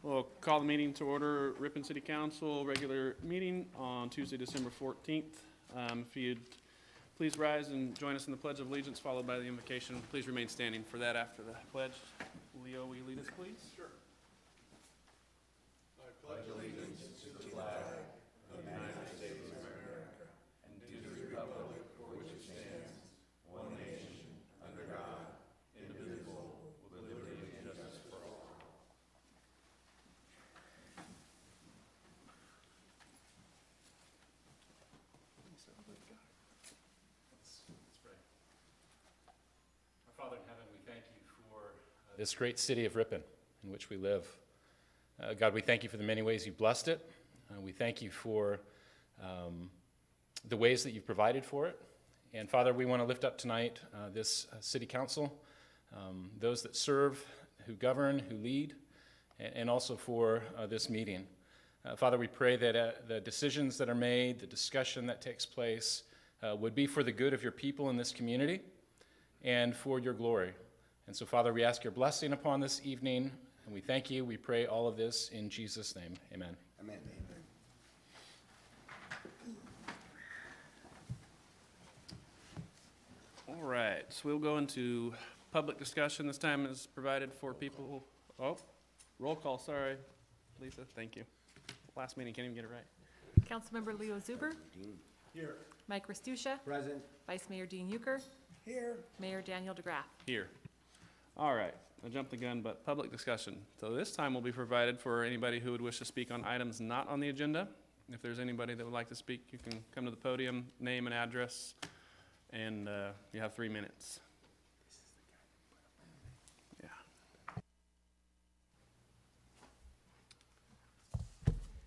We'll call the meeting to order. Ripon City Council regular meeting on Tuesday, December 14th. If you'd please rise and join us in the Pledge of Allegiance, followed by the invocation. Please remain standing for that after the pledge. Leo, will you lead us, please? Sure. I pledge allegiance to the flag of the United States of America and to the republic for which it stands, one nation, under God, indivisible, with liberty and justice for all. Our Father in heaven, we thank you for this great city of Ripon in which we live. God, we thank you for the many ways you've blessed it. We thank you for the ways that you've provided for it. And Father, we want to lift up tonight this city council, those that serve, who govern, who lead, and also for this meeting. Father, we pray that the decisions that are made, the discussion that takes place, would be for the good of your people in this community and for your glory. And so, Father, we ask your blessing upon this evening, and we thank you. We pray all of this in Jesus' name. Amen. Amen. All right, so we'll go into public discussion. This time is provided for people. Oh, roll call, sorry. Lisa, thank you. Last meeting, can't even get it right. Councilmember Leo Zuber. Here. Mike Restuccia. Present. Vice Mayor Dean Euchre. Here. Mayor Daniel DeGraff. Here. All right, I jumped the gun, but public discussion. So this time will be provided for anybody who would wish to speak on items not on the agenda. If there's anybody that would like to speak, you can come to the podium, name and address, and you have 3 minutes. Yeah.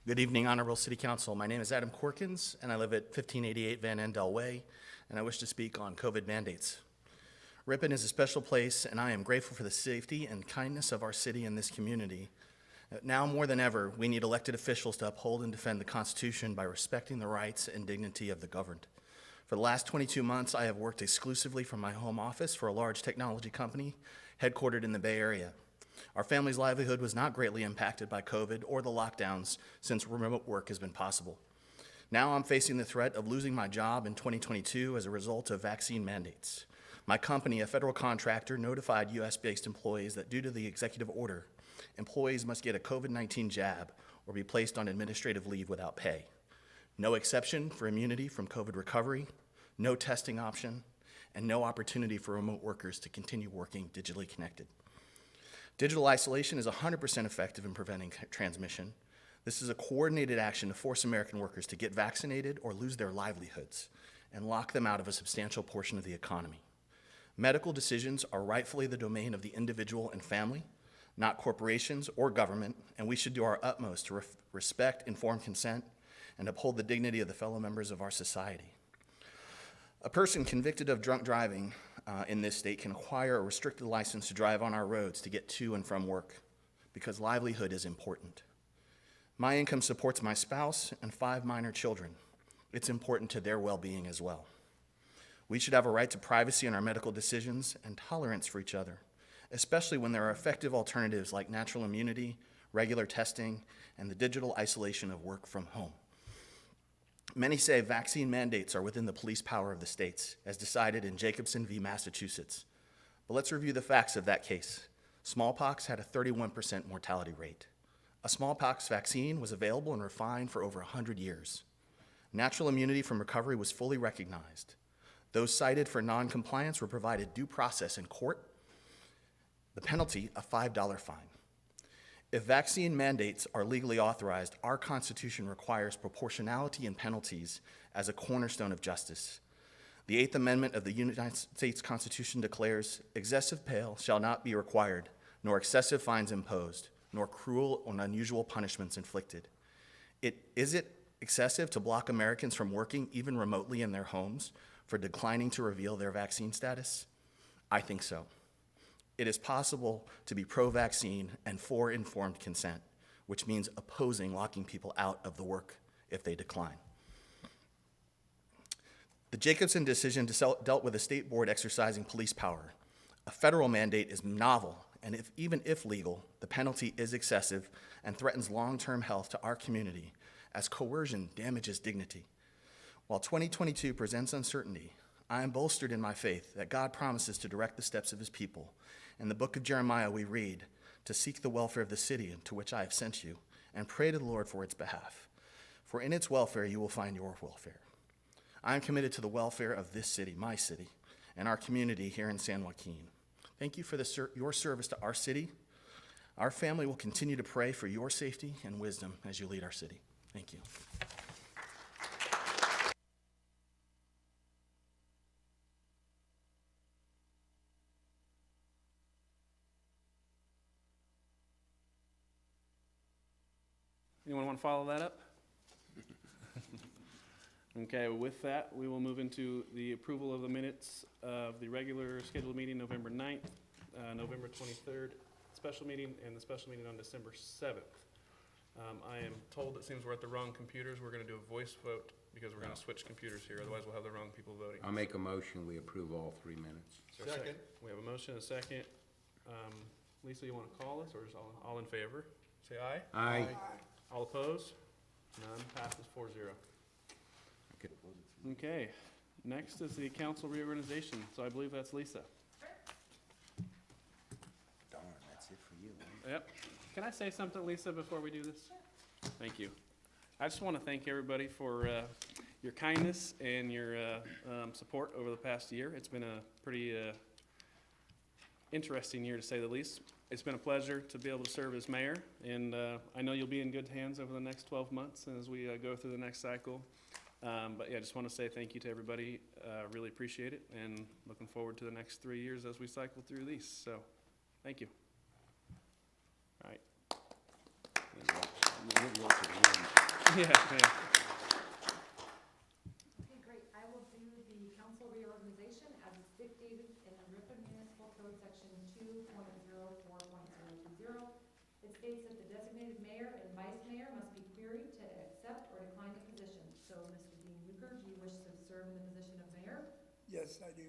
Good evening, Honorable City Council. My name is Adam Corkins, and I live at 1588 Van Andel Way, and I wish to speak on COVID mandates. Ripon is a special place, and I am grateful for the safety and kindness of our city and this community. Now more than ever, we need elected officials to uphold and defend the Constitution by respecting the rights and dignity of the governed. For the last 22 months, I have worked exclusively from my home office for a large technology company headquartered in the Bay Area. Our family's livelihood was not greatly impacted by COVID or the lockdowns since remote work has been possible. Now I'm facing the threat of losing my job in 2022 as a result of vaccine mandates. My company, a federal contractor, notified U.S.-based employees that due to the executive order, employees must get a COVID-19 jab or be placed on administrative leave without pay. No exception for immunity from COVID recovery, no testing option, and no opportunity for remote workers to continue working digitally connected. Digital isolation is 100% effective in preventing transmission. This is a coordinated action to force American workers to get vaccinated or lose their livelihoods and lock them out of a substantial portion of the economy. Medical decisions are rightfully the domain of the individual and family, not corporations or government, and we should do our utmost to respect informed consent and uphold the dignity of the fellow members of our society. A person convicted of drunk driving in this state can acquire a restricted license to drive on our roads to get to and from work because livelihood is important. My income supports my spouse and 5 minor children. It's important to their well-being as well. We should have a right to privacy in our medical decisions and tolerance for each other, especially when there are effective alternatives like natural immunity, regular testing, and the digital isolation of work from home. Many say vaccine mandates are within the police power of the states, as decided in Jacobson v. Massachusetts. But let's review the facts of that case. Smallpox had a 31% mortality rate. A smallpox vaccine was available and refined for over 100 years. Natural immunity from recovery was fully recognized. Those cited for non-compliance were provided due process in court, the penalty a $5 fine. If vaccine mandates are legally authorized, our Constitution requires proportionality in penalties as a cornerstone of justice. The Eighth Amendment of the United States Constitution declares, excessive bail shall not be required, nor excessive fines imposed, nor cruel or unusual punishments inflicted. Is it excessive to block Americans from working even remotely in their homes for declining to reveal their vaccine status? I think so. It is possible to be pro-vaccine and for informed consent, which means opposing locking people out of the work if they decline. The Jacobson decision dealt with a state board exercising police power. A federal mandate is novel and even if legal, the penalty is excessive and threatens long-term health to our community, as coercion damages dignity. While 2022 presents uncertainty, I am bolstered in my faith that God promises to direct the steps of his people. In the book of Jeremiah, we read, to seek the welfare of the city into which I have sent you, and pray to the Lord for its behalf. For in its welfare you will find your welfare. I am committed to the welfare of this city, my city, and our community here in San Joaquin. Thank you for your service to our city. Our family will continue to pray for your safety and wisdom as you lead our city. Thank you. Anyone want to follow that up? Okay, with that, we will move into the approval of the minutes of the regular scheduled meeting November 9th, November 23rd, special meeting, and the special meeting on December 7th. I am told it seems we're at the wrong computers. We're going to do a voice vote because we're going to switch computers here. Otherwise, we'll have the wrong people voting. I'll make a motion, we approve all 3 minutes. Is there a second. We have a motion and a second. Lisa, you want to call us, or is all in favor? Say aye. Aye. All opposed? None. Passes 4-0. Okay, next is the council reorganization, so I believe that's Lisa. Darn, that's it for you. Yep. Can I say something, Lisa, before we do this? Thank you. I just want to thank everybody for your kindness and your support over the past year. It's been a pretty interesting year, to say the least. It's been a pleasure to be able to serve as mayor, and I know you'll be in good hands over the next 12 months as we go through the next cycle. But yeah, I just want to say thank you to everybody. Really appreciate it, and looking forward to the next 3 years as we cycle through these. So, thank you. All right. Yeah. Okay, great. I will do the council reorganization as it's dictated in the Ripon Municipal Code Section 2.04.020. It states that the designated mayor and vice mayor must be queried to accept or decline the position. So, Mr. Dean Euchre, do you wish to serve in the position of mayor? Yes, I do.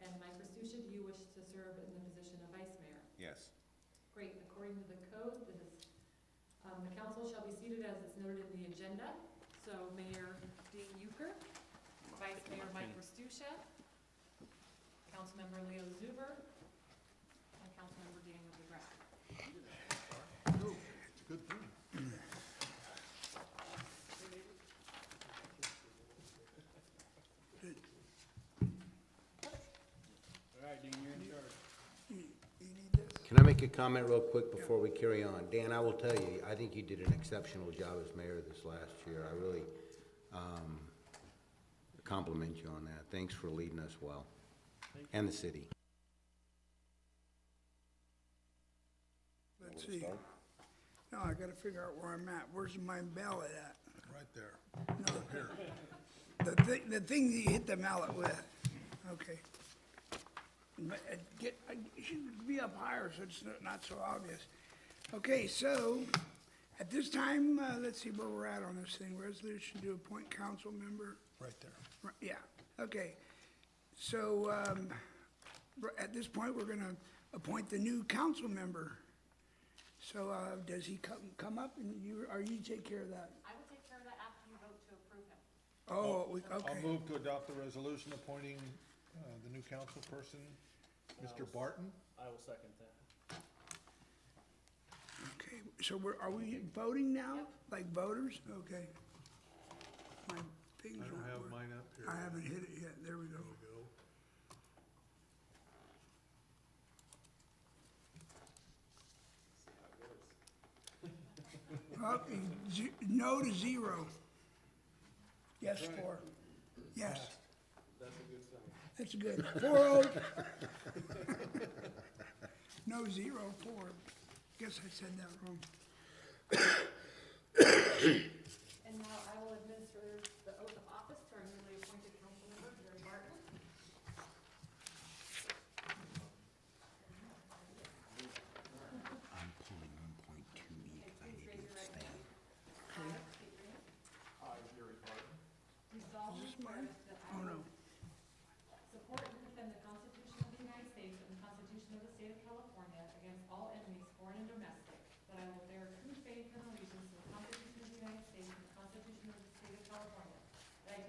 And Mike Restuccia, do you wish to serve in the position of vice mayor? Yes. Great. According to the code, the council shall be seated as it's noted in the agenda. So Mayor Dean Euchre, Vice Mayor Mike Restuccia, Councilmember Leo Zuber, and Councilmember Daniel DeGraff. It's a good thing. All right, Dean, you're in charge. You need this? Can I make a comment real quick before we carry on? Dan, I will tell you, I think you did an exceptional job as mayor this last year. I really compliment you on that. Thanks for leading us well, and the city. Let's see. Now I gotta figure out where I'm at. Where's my ballot at? Right there. No, Here. the thing that you hit the mallet with. Okay. It should be up higher so it's not so obvious. Okay, so at this time, let's see where we're at on this thing. Resolution to appoint council member. Right there. Right, yeah, okay. So, at this point, we're gonna appoint the new council member. So, does he come up and you take care of that? I will take care of that after you vote to approve him. Oh, I'll okay. move to adopt the resolution appointing the new council person, Mr. Barton. I will second that. Okay, so are we voting now? Like voters? Okay. My things I don't aren't have working. mine up here. I haven't hit it yet, there we go. There we go. Up, no to 0. Yes, 4. Yes. That's good. 4-0. No, 0, 4. Guess I said that wrong. And now I will administer the oath of office to our newly appointed council member, Jerry Barton. I'm pulling 1.2E because I need to abstain. Do solemnly swear that I Oh, will no. support and defend the Constitution of the United States and the Constitution of the State of California against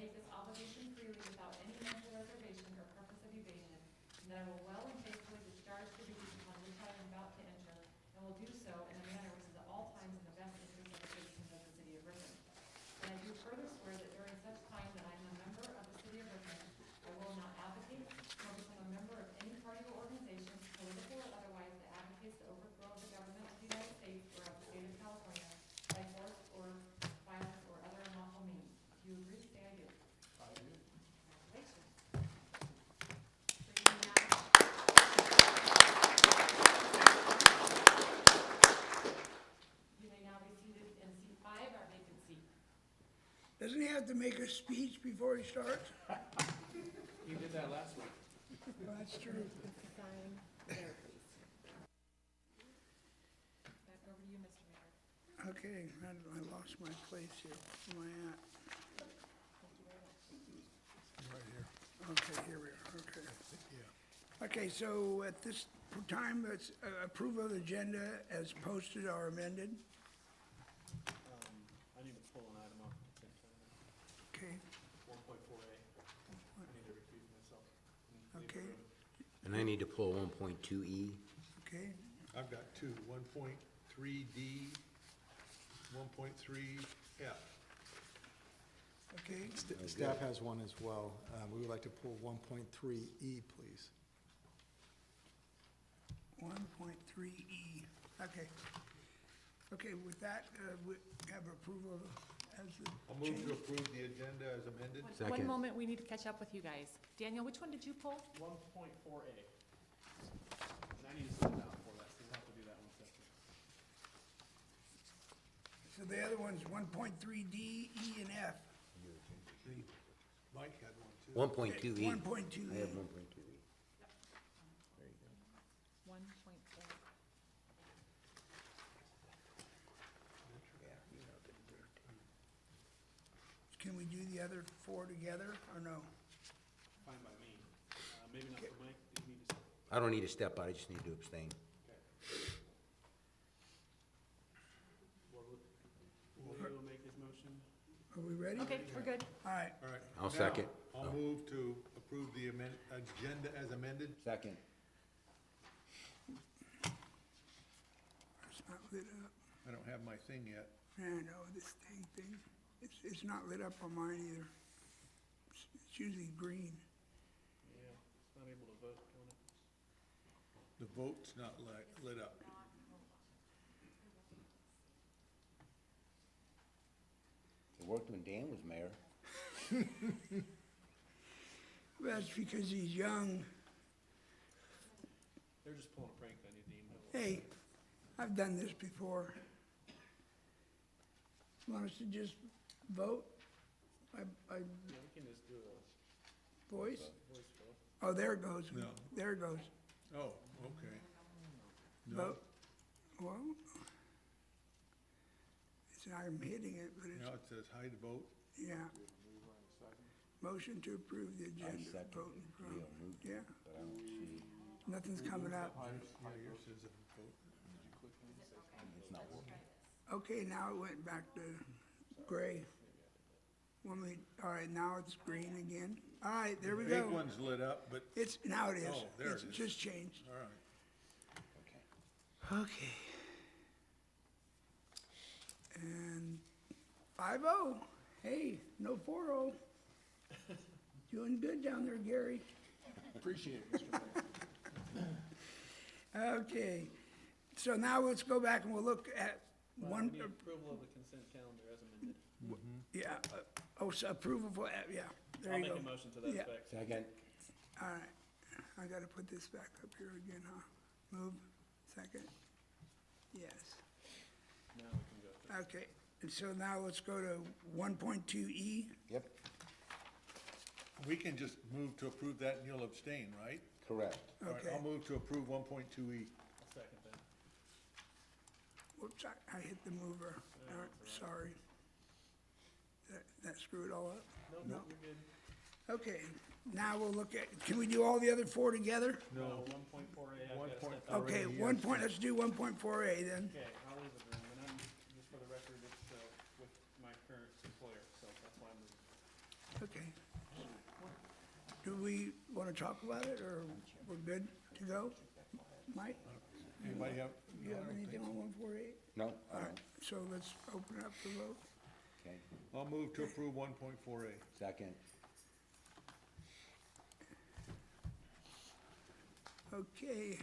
take this obligation freely without any mental reservation or purpose of evasion, and that I will well and faithfully discharge the duties upon which I am about to enter, and will do so in a manner which is at all times in the best interest of the citizens of the city of Ripon. And I do further swear that during such time that I am a member of the city of Ripon, I will not advocate nor become a member of any party or organization, political or otherwise, that advocates the overthrow of the government of the United States or of the state of California by force or violence or other unlawful means. Do you agree? Say I do. I do. Congratulations. So you may now- You may now be seated in seat 5, our vacant seat. Doesn't he have to make a speech before he starts? You did that last week. Well, that's true. Sign there, please. Back over to you, Mr. Mayor. Okay, I lost my place here. Where am I at? Right here. Okay, here we are, okay. Yeah. Okay, so at this time, let's approve of the agenda as posted or amended. I need to pull an item off the consent calendar. Okay, 1.4A. I need to recuse myself. and leave Okay. the room. And I need to pull 1.2E. okay, I've got two, 1.3D, 1.3F. okay. Staff has one as well. We would like to pull 1.3E, please. 1.3E, okay. Okay, with that, we have approval as the I'll move change. to approve the agenda as amended. One Second. moment, we need to catch up with you guys. Daniel, which one did you pull? 1.4A. And I need to send it out for that, so we'll have to do that one separate. So the other one's 1.3D, E, and F. Mike had one too. 1.2E. 1.2E. I have 1.2E. 1.4. Can we do the other four together, or no? Fine by me. Maybe not for Mike, you need to. I don't need to step out, I just need to abstain. Julio will make his motion. Are we ready? Okay, we're good. All right, All right. I'll Now, second. I'll move to approve the agenda as amended. Second. it's not lit up. I don't have my thing yet. Yeah, I know, this thing. It's not lit up on mine either. It's usually green. Yeah, it's not able to vote on it. The vote's not lit up. It worked when Dan was mayor. That's because he's young. They're just pulling a prank, I need the email. Hey, I've done this before. Want us to just vote by Yeah, we can just do a voice? voice vote. Oh, there it goes. No. There it goes. Oh, okay. No, Vote. Well, it's not, I'm hitting it, but now it's, it says hide vote. yeah. Motion to approve the agenda. second Vote in it. front. Leo moved Yeah, But I don't see, nothing's coming up. Yeah, yours says a vote. it's not working. Okay, now it went back to gray. All right, now it's green again. All right, there we The big go. one's lit up, but, Now it is. Oh, there It's it is. just changed. all right. Okay. And 5-0. Hey, no 4-0. Doing good down there, Gary. Appreciate it, Mr. Mayor. Okay, so now let's go back and we'll look at Well, one, we need approval of the consent calendar as amended. yeah, so approval for, yeah, there I'll you go. make a motion to that Yeah. effect. Second. All right, I gotta put this back up here again, huh? Move, second? Yes, Now we can go through. okay, and so now let's go to 1.2E. Yep, We can just move to approve that and you'll abstain, right? correct. All right, Okay. I'll move to approve 1.2E. I'll second that. Whoops, I hit the mover. All right, sorry. That screwed all up? Nope, No. you're good. Okay, now we'll look at, can we do all the other four together? No. 1.4A, I've got to 1.4A. step out. Okay, Already, let's do 1.4A then. Okay, I'll leave the room, and I'm, just for the record, it's, with my current employer, so that's why I'm leaving. Okay. Do we want to talk about it, or we're good to go? Mike, Anybody have? do you have anything on 148? No? All right, so let's open up the vote. Okay, I'll move to approve 1.4A. second. Okay,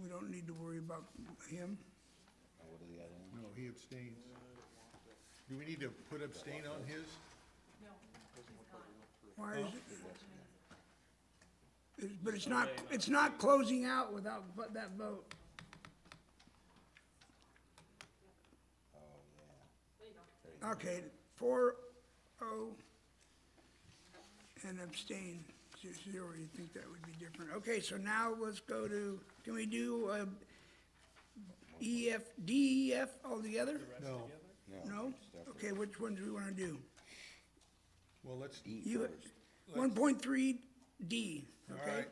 we don't need to worry about him. What are the other ones? No, he abstains. Do we need to put abstain on his? Why is it? But it's not closing out without that vote. Okay, 4-0 and abstain, 0. You think that would be different? Okay, so now let's go to, can we do D, E, F all together? No. No? Okay, which ones do we want to do? Well, let's, You, 1.3 D, all okay? right.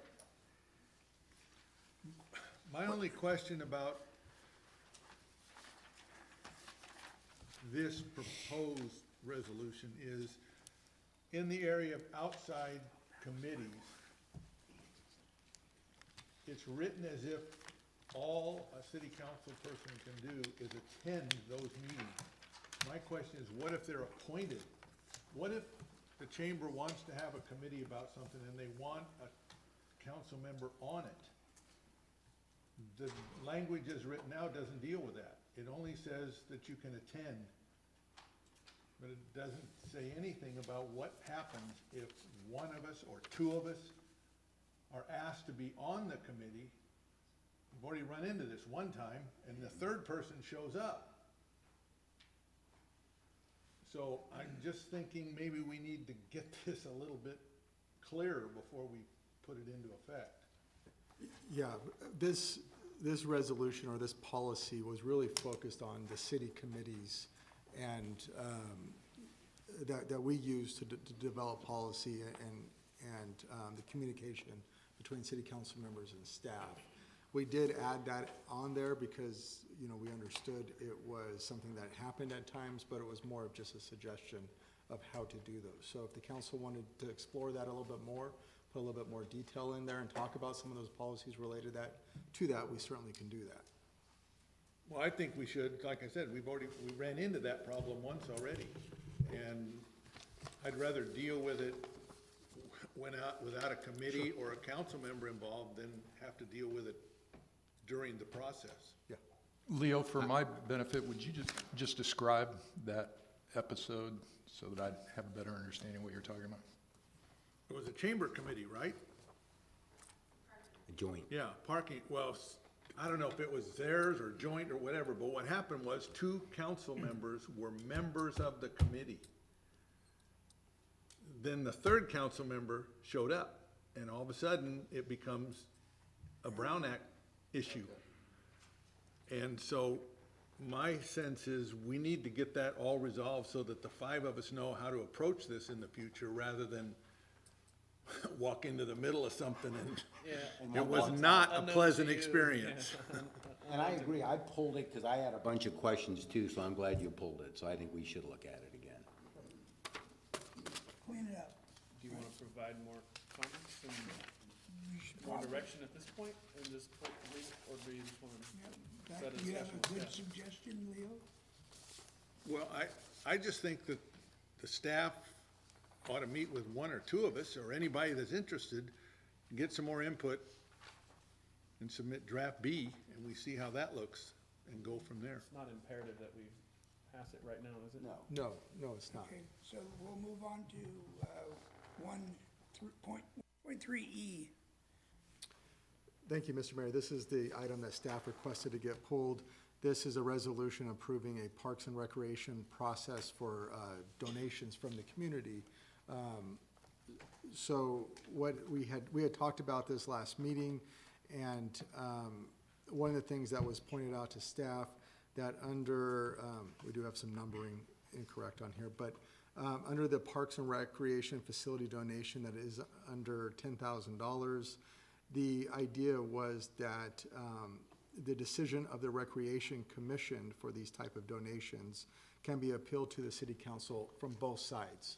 My only question about this proposed resolution is, in the area of outside committees, it's written as if all a city council person can do is attend those meetings. My question is, what if they're appointed? What if the chamber wants to have a committee about something and they want a council member on it? The language as written now doesn't deal with that. It only says that you can attend, but it doesn't say anything about what happens if one of us or two of us are asked to be on the committee. We've already run into this one time, and the third person shows up. So I'm just thinking maybe we need to get this a little bit clearer before we put it into effect. Yeah, this resolution or this policy was really focused on the city committees and that we use to develop policy and the communication between city council members and staff. We did add that on there because, you know, we understood it was something that happened at times, but it was more of just a suggestion of how to do those. So if the council wanted to explore that a little bit more, put a little bit more detail in there and talk about some of those policies related to that, we certainly can do that. Well, I think we should, like I said, we ran into that problem once already. And I'd rather deal with it without a committee or a council member involved than have to deal with it during the process. Yeah. Leo, for my benefit, would you just describe that episode so that I'd have a better understanding of what you're talking about? It was a chamber committee, right? A joint. Yeah, parking, well, I don't know if it was theirs or joint or whatever, but what happened was two council members were members of the committee. Then the third council member showed up, and all of a sudden, it becomes a Brown Act issue. And so my sense is we need to get that all resolved so that the five of us know how to approach this in the future rather than walk into the middle of something and it was not a pleasant experience. And I agree, I pulled it because I had a bunch of questions too, so I'm glad you pulled it, so I think we should look at it again. Clean it up. Do you want to provide more comments and more direction at this point, in this point, or do you just want to set a Do you have a discussion? good Yeah. suggestion, Leo? Well, I just think that the staff ought to meet with one or two of us, or anybody that's interested, get some more input, and submit draft B, and we see how that looks, and go from there. It's not imperative that we pass it right now, is it? No. No, it's not. Okay, so we'll move on to 1.3E. Thank you, Mr. Mayor. This is the item that staff requested to get pulled. This is a resolution approving a Parks and Recreation process for donations from the community. So what we had talked about this last meeting, and one of the things that was pointed out to staff that under, we do have some numbering incorrect on here, but under the Parks and Recreation facility donation that is under $10,000, the idea was that the decision of the Recreation Commission for these type of donations can be appealed to the City Council from both sides.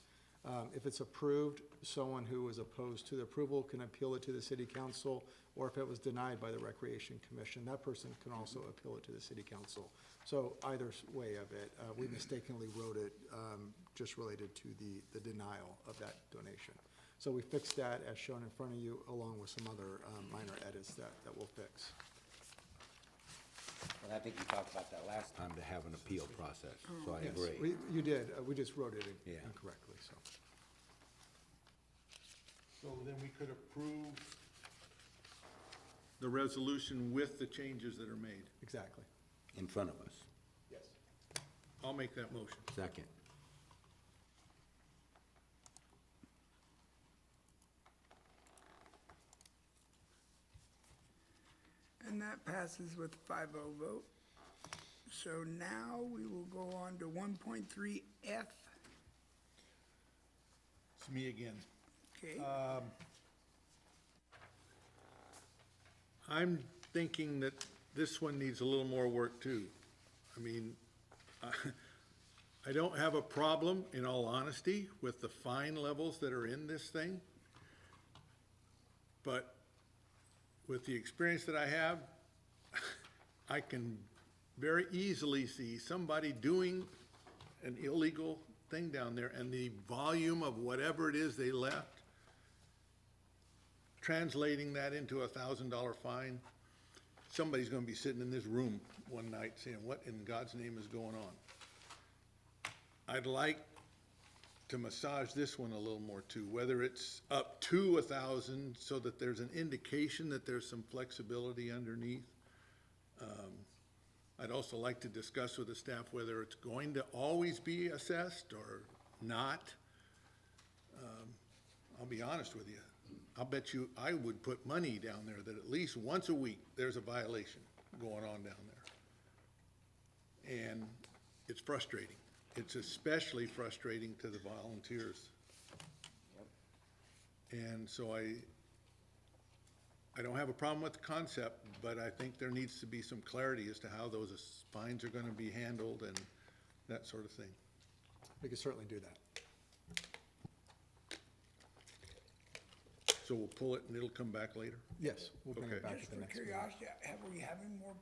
If it's approved, someone who is opposed to the approval can appeal it to the city council, or if it was denied by the Recreation Commission, that person can also appeal it to the city council. So either way of it, we mistakenly wrote it just related to the denial of that donation. So we fixed that as shown in front of you, along with some other minor edits that we'll fix. And I think you talked about that last time, to have an appeal process, so I Yes, agree. You did, we just wrote it Yeah. incorrectly, so. So then we could approve the resolution with the changes that are made. Exactly. In front of us. Yes. I'll make that motion. Second. And that passes with 5-0 vote. So now we will go on to 1.3F. It's me again. Okay, I'm thinking that this one needs a little more work too. I mean, I don't have a problem, in all honesty, with the fine levels that are in this thing. But with the experience that I have, I can very easily see somebody doing an illegal thing down there, and the volume of whatever it is they left, translating that into a $1,000 fine. Somebody's gonna be sitting in this room one night saying, what in God's name is going on? I'd like to massage this one a little more too, whether it's up to 1,000 so that there's an indication that there's some flexibility underneath. I'd also like to discuss with the staff whether it's going to always be assessed or not. I'll be honest with you. I'll bet you I would put money down there that at least once a week, there's a violation going on down there. And it's frustrating. It's especially frustrating to the volunteers. And so I don't have a problem with the concept, but I think there needs to be some clarity as to how those fines are gonna be handled and that sort of thing. We can certainly do that. So we'll pull it and it'll come back later? Yes, we'll bring it Okay. back just at the for next meeting. curiosity, have we having more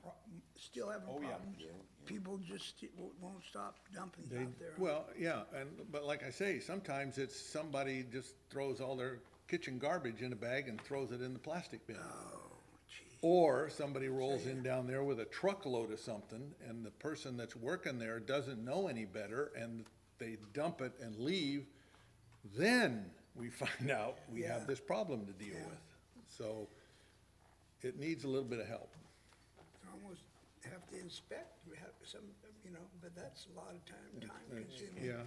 still having problems? People just won't stop dumping out there. Well, yeah, but like I say, sometimes it's somebody just throws all their kitchen garbage in a bag and throws it in the plastic bin. Oh, gee. Or somebody rolls in down there with a truckload of something, and the person that's working there doesn't know any better, and they dump it and leave. Then we find out we have Yeah. this problem to deal Yeah. with. So it needs a little bit of help. Almost have to inspect, we have some, but that's a lot of time consuming. Yeah.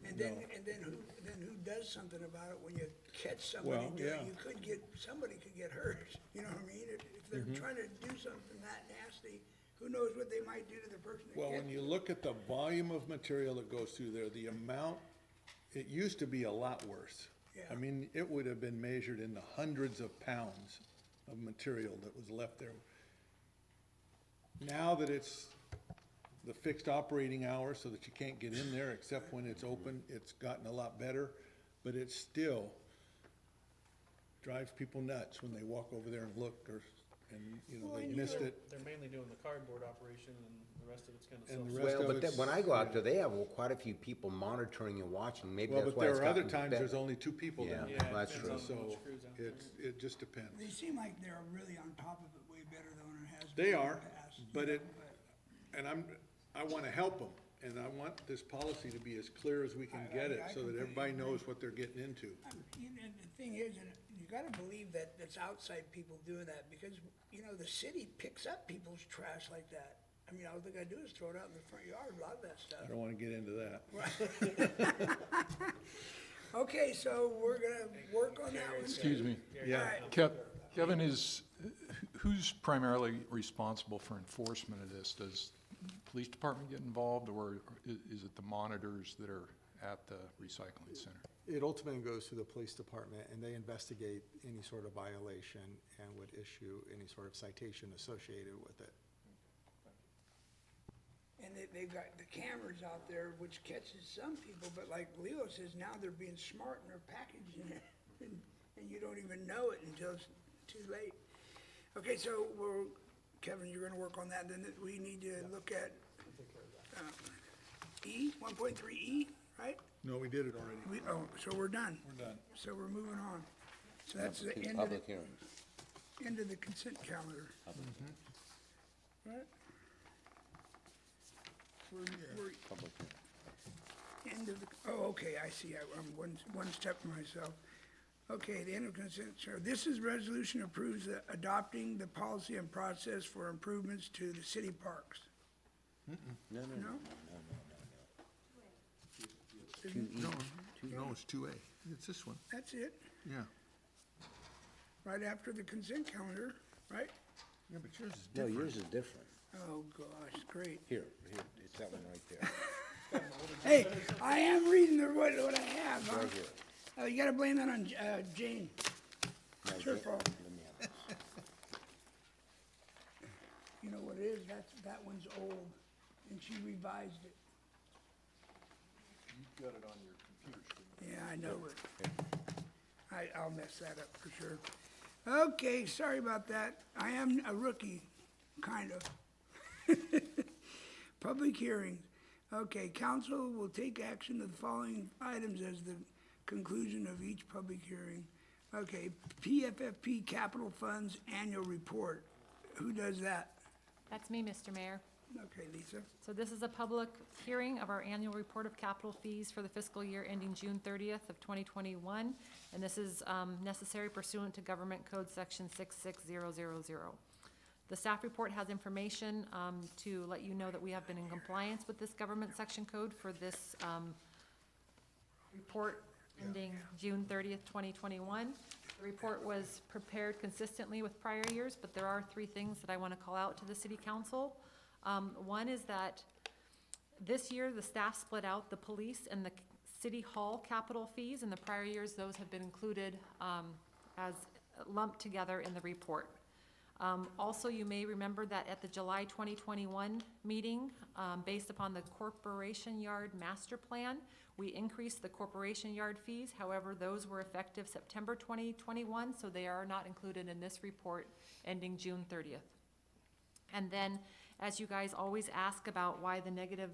And then who does something about it when you catch somebody Well, doing it? yeah. Somebody could get hurt, you know what I mean? If they're trying to do something that nasty, who knows what they might do to the person that Well, gets when it? you look at the volume of material that goes through there, the amount, it used to be a lot worse. Yeah. I mean, it would have been measured in the hundreds of pounds of material that was left there. Now that it's the fixed operating hours so that you can't get in there except when it's open, it's gotten a lot better, but it still drives people nuts when they walk over there and look, they missed it. They're mainly doing the cardboard operation and the rest of it's kind of And the self. rest Well, of but it's- when I go out there, they have quite a few people monitoring and watching, maybe Well, that's but why there it's are other gotten times better. there's only two people Yeah. down there. Yeah, it that's depends true. on which So crew's out there. it just depends. They seem like they're really on top of it way better than it has been. They in the are, past, but you it, know, and I want to help them, and I want this policy to be as clear as we can get it, I so that completely everybody agree. knows what they're getting into. The thing is, and you gotta believe that it's outside people doing that, because, the city picks up people's trash like that. I mean, all they gotta do is throw it out in the front yard, a lot of that I stuff. don't want to get into that. Okay, so we're gonna work on that one. Excuse me. Yeah. Kevin, who's primarily responsible for enforcement of this? Does the police department get involved, or is it the monitors that are at the recycling center? It ultimately goes to the police department, and they investigate any sort of violation and would issue any sort of citation associated with it. And they've got the cameras out there, which catches some people, but like Leo says, now they're being smart and they're packaging it, and you don't even know it until it's too late. Okay, so Kevin, you're gonna work on that, then we need to look at, E, 1.3E, right? No, we did it already. So we're done. We're done. So we're moving on. So that's the end of the, Public hearings. end of the consent calendar. Right? We're Public hearings. end of the, oh, okay, I see, I'm one step from myself. Okay, the end of consent, so this is resolution approves adopting the policy and process for improvements to the city parks. No, no, no, No? no, no, No, it's 2A. It's this one, That's it, yeah. right after the consent calendar, right? Yeah, but yours is no. No, different. yours is different. Oh, gosh, great. Here, it's that one right there. Hey, I am reading what I have, huh? Right here. Oh, you gotta blame that on, Jane. No, It's her Jane- fault. let me have this. You know what it is, that one's old, and she revised it. You've got it on your computer screen. Yeah, I know it. I'll mess that up for sure. Okay, sorry about that. I am a rookie, kind of. Public hearings. Okay, council will take action to the following items as the conclusion of each public hearing. Okay, PFFP Capital Funds Annual Report. Who does that? That's me, Mr. Mayor. Okay, Lisa. So this is a public hearing of our annual report of capital fees for the fiscal year ending June 30th of 2021, and this is necessary pursuant to Government Code Section 66000. The staff report has information to let you know that we have been in compliance with this government section code for this report ending June 30th, 2021. The report was prepared consistently with prior years, but there are three things that I want to call out to the city council. One is that this year, the staff split out the police and the city hall capital fees. In the prior years, those have been included as lumped together in the report. Also, you may remember that at the July 2021 meeting, based upon the Corporation Yard Master Plan, we increased the Corporation Yard fees. However, those were effective September 2021, so they are not included in this report ending June 30th. And then, as you guys always ask about why the negative,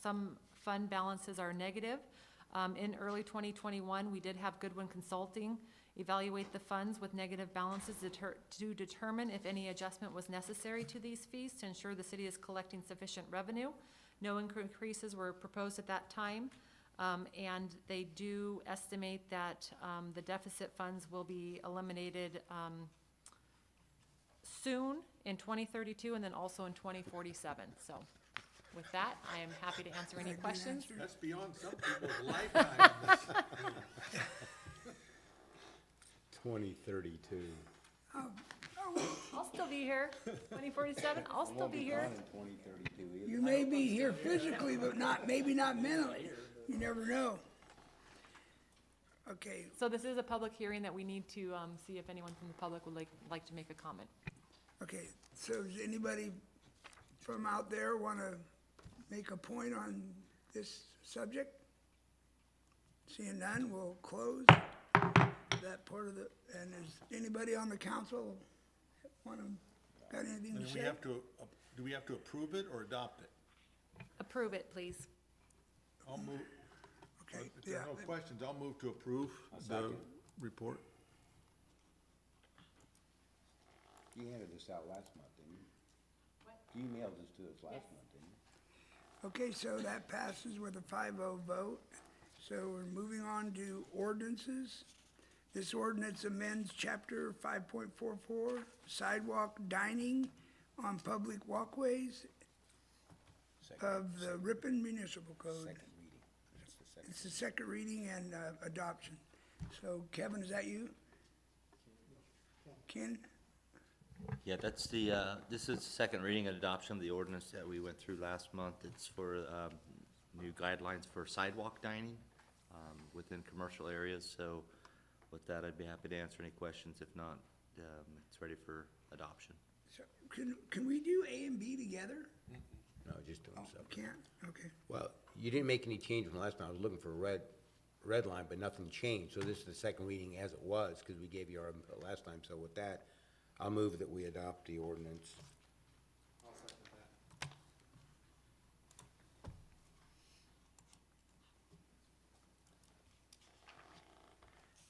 some fund balances are negative, in early 2021, we did have Goodwin Consulting evaluate the funds with negative balances to determine if any adjustment was necessary to these fees to ensure the city is collecting sufficient revenue. No increases were proposed at that time, and they do estimate that the deficit funds will be eliminated soon in 2032 and then also in 2047. So with that, I am happy to answer any questions. That's beyond some people's lifetime. 2032. I'll still be here. 2047, I'll still be here. 2032 either. You may be here physically, but maybe not mentally. You never know. Okay, So this is a public hearing that we need to see if anyone from the public would like to make a comment. okay. So does anybody from out there want to make a point on this subject? Seeing none, we'll close that part of the, and is anybody on the council want to, got anything to And say? do we have to approve it or adopt it? Approve it, please. I'll move, Okay, if there yeah. are no questions, I'll move to approve the report. You handed this out last month, didn't you? What? You emailed this to us last month, didn't you? Okay, so that passes with a 5-0 vote. So we're moving on to ordinances. This ordinance amends chapter 5.44, sidewalk dining on public walkways of the Ripon Municipal Code. Second reading. That's the second. It's the second reading and adoption. So Kevin, is that you? Ken? Yeah, that's the, this is the second reading and adoption of the ordinance that we went through last month. It's for new guidelines for sidewalk dining within commercial areas. So with that, I'd be happy to answer any questions. If not, it's ready for adoption. So can we do A and B together? No, just doing Oh, separate. can't, okay. Well, you didn't make any change from last time. I was looking for a red line, but nothing changed. So this is the second reading as it was, because we gave you our input last time. So with that, I'll move that we adopt the ordinance.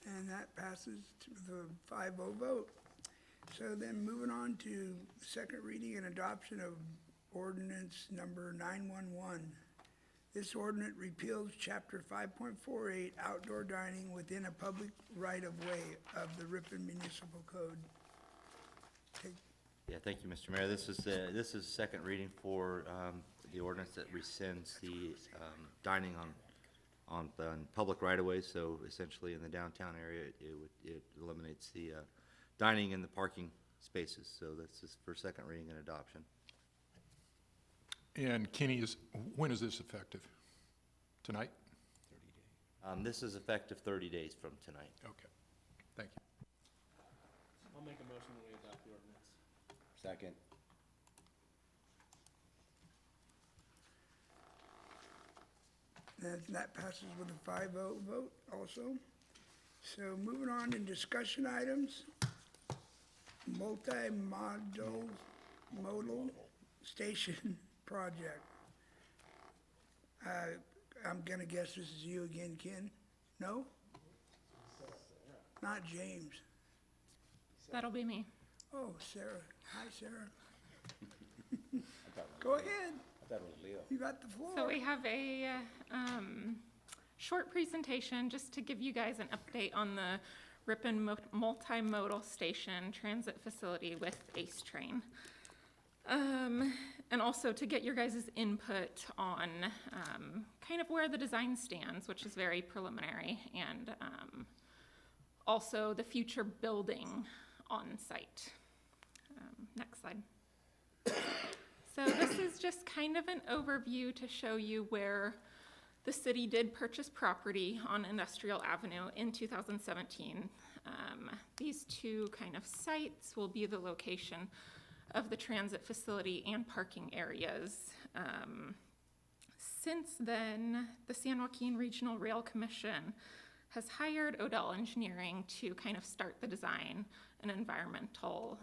And that passes to the 5-0 vote. So then moving on to second reading and adoption of ordinance number 911. This ordinance repeals chapter 5.48 outdoor dining within a public right-of-way of the Ripon Municipal Code. Take- Yeah, thank you, Mr. Mayor. This is second reading for the ordinance that rescinds the dining on public right-of-ways. So essentially, in the downtown area, it eliminates the dining in the parking spaces. So this is for second reading and adoption. And Kenny, when is this effective? Tonight? This is effective 30 days from tonight. Okay, thank you. I'll make a motion that we adopt the ordinance. Second. That passes with a 5-0 vote also. So moving on in discussion items, multimodal station project. I'm gonna guess this is you again, Ken? No? Not James. That'll be me. Oh, Sarah. Hi, Sarah. Go ahead. I thought it was Leo. You got the floor. So we have a short presentation just to give you guys an update on the Ripon Multimodal Station Transit Facility with ACE Train. And also to get your guys' input on kind of where the design stands, which is very preliminary, and also the future building on site. Next slide. So this is just kind of an overview to show you where the city did purchase property on Industrial Avenue in 2017. These two kind of sites will be the location of the transit facility and parking areas. Since then, the San Joaquin Regional Rail Commission has hired Odell Engineering to kind of start the design and environmental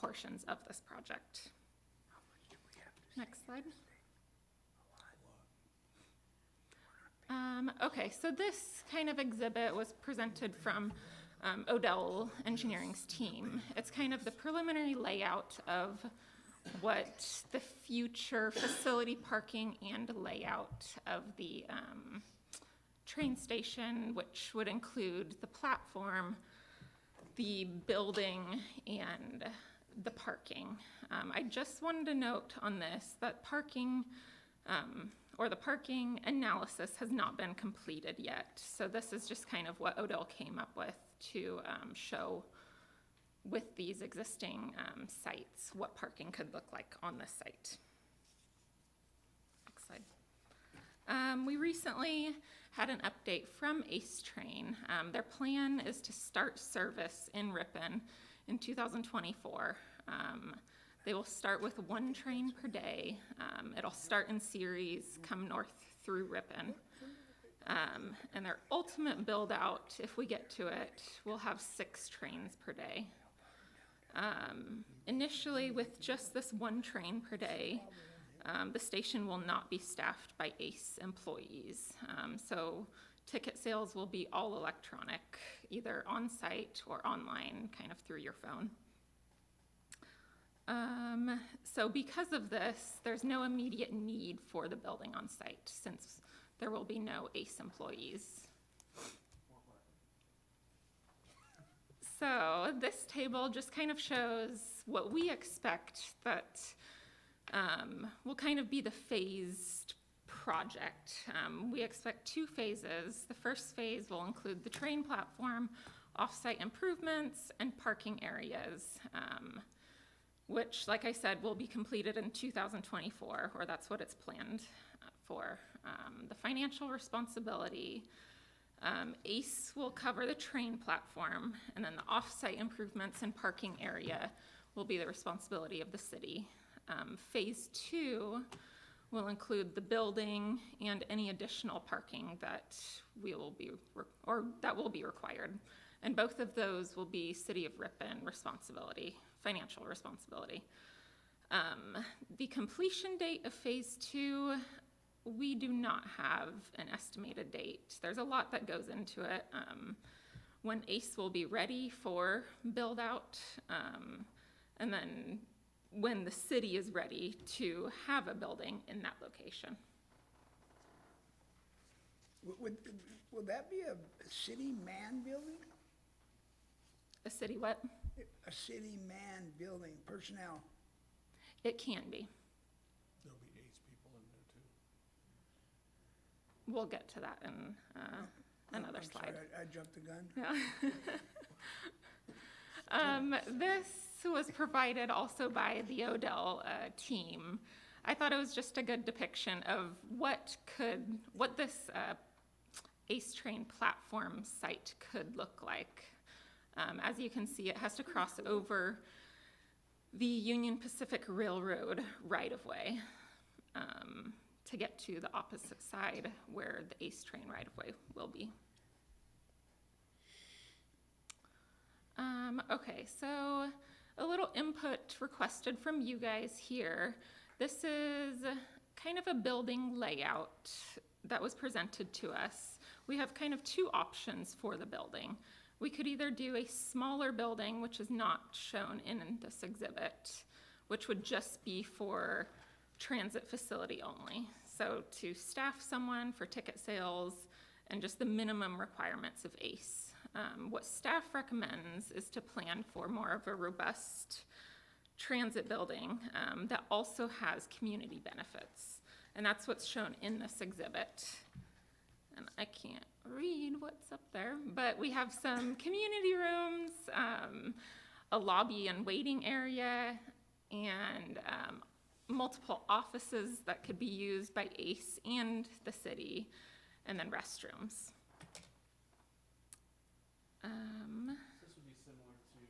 portions of this project. Next slide. Okay, so this kind of exhibit was presented from Odell Engineering's team. It's kind of the preliminary layout of what the future facility parking and layout of the train station, which would include the platform, the building, and the parking. I just wanted to note on this that parking, or the parking analysis has not been completed yet. So this is just kind of what Odell came up with to show with these existing sites what parking could look like on this site. Next slide. We recently had an update from ACE Train. Their plan is to start service in Ripon in 2024. They will start with one train per day. It'll start in series, come north through Ripon. And their ultimate build out, if we get to it, will have 6 trains per day. Initially, with just this one train per day, the station will not be staffed by ACE employees. So ticket sales will be all electronic, either on site or online, kind of through your phone. So because of this, there's no immediate need for the building on site since there will be no ACE employees. So this table just kind of shows what we expect that will kind of be the phased project. We expect 2 phases. The first phase will include the train platform, off-site improvements, and parking areas, which, like I said, will be completed in 2024, or that's what it's planned for. The financial responsibility, ACE will cover the train platform, and then the off-site improvements and parking area will be the responsibility of the city. Phase 2 will include the building and any additional parking that we will be, or that will be required. And both of those will be City of Ripon responsibility, financial responsibility. The completion date of Phase 2, we do not have an estimated date. There's a lot that goes into it. When ACE will be ready for build out, and then when the city is ready to have a building in that location. Will that be a city man building? A city what? A city man building, personnel? It can be. There'll be ACE people in there too. We'll get to that in another I'm slide. sorry, I jumped the gun. This was provided also by the Odell team. I thought it was just a good depiction of what this ACE Train platform site could look like. As you can see, it has to cross over the Union Pacific Railroad right-of-way to get to the opposite side where the ACE Train right-of-way will be. Okay, so a little input requested from you guys here. This is kind of a building layout that was presented to us. We have kind of two options for the building. We could either do a smaller building, which is not shown in this exhibit, which would just be for transit facility only. So to staff someone for ticket sales and just the minimum requirements of ACE. What staff recommends is to plan for more of a robust transit building that also has community benefits. And that's what's shown in this exhibit. And I can't read what's up there, but we have some community rooms, a lobby and waiting area, and multiple offices that could be used by ACE and the city, and then restrooms. This would be similar to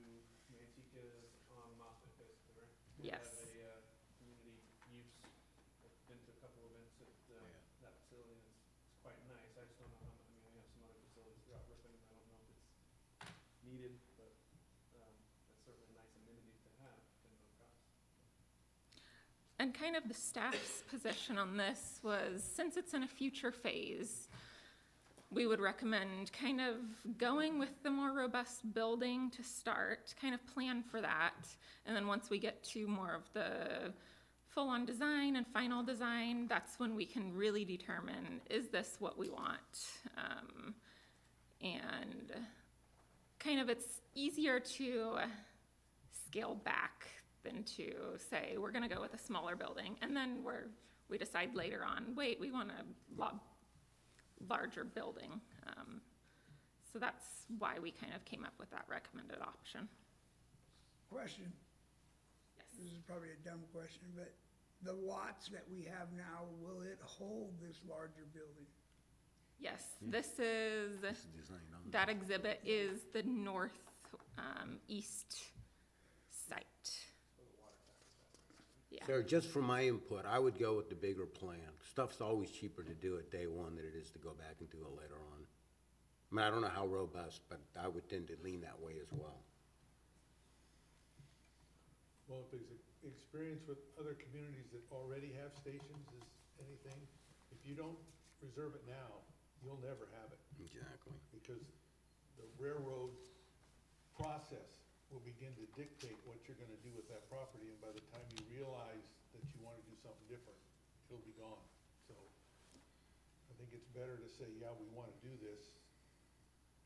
Manteca on Moffett, basically, right? We Yes. have a community use. I've been to a couple events at that facility, and it's quite nice. I just don't know how, we have some other facilities throughout Ripon, and I don't know if it's needed, but that's certainly a nice amenity to have, depending on cost. And kind of the staff's position on this was, since it's in a future phase, we would recommend kind of going with the more robust building to start, kind of plan for that. And then once we get to more of the full-on design and final design, that's when we can really determine, is this what we want? And kind of it's easier to scale back than to say, we're gonna go with a smaller building. And then we decide later on, wait, we want a larger building. So that's why we kind of came up with that recommended option. Question, Yes. this is probably a dumb question, but the lots that we have now, will it hold this larger building? Yes, this is, that exhibit is the north east site. Yeah. Sir, just for my input, I would go with the bigger plan. Stuff's always cheaper to do it day one than it is to go back and do it later on. I mean, I don't know how robust, but I would tend to lean that way as well. Well, if there's experience with other communities that already have stations is anything, if you don't reserve it now, you'll never have it. Exactly. Because the railroad process will begin to dictate what you're gonna do with that property, and by the time you realize that you wanna do something different, it'll be gone. So, I think it's better to say, yeah, we wanna do this,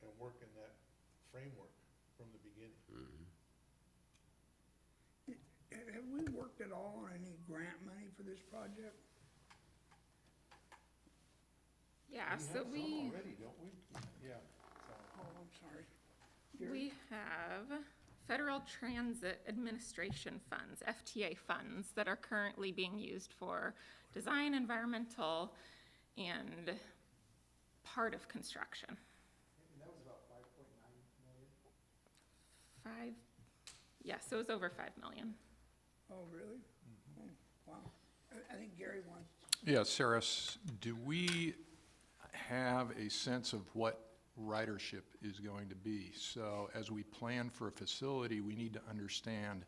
and work in that framework from the beginning. Have we worked at all on any grant money for this project? Yeah, so have some we already, don't we? Yeah. Oh, I'm sorry. we have Federal Transit Administration funds, FTA funds, that are currently being used for design, environmental, and part of construction. And that was about 5.9 million. Yes, it was over 5 million. Oh, really? Oh, wow. I think Gary wants Yeah, Sarah, do we have a sense of what ridership is going to be? So as we plan for a facility, we need to understand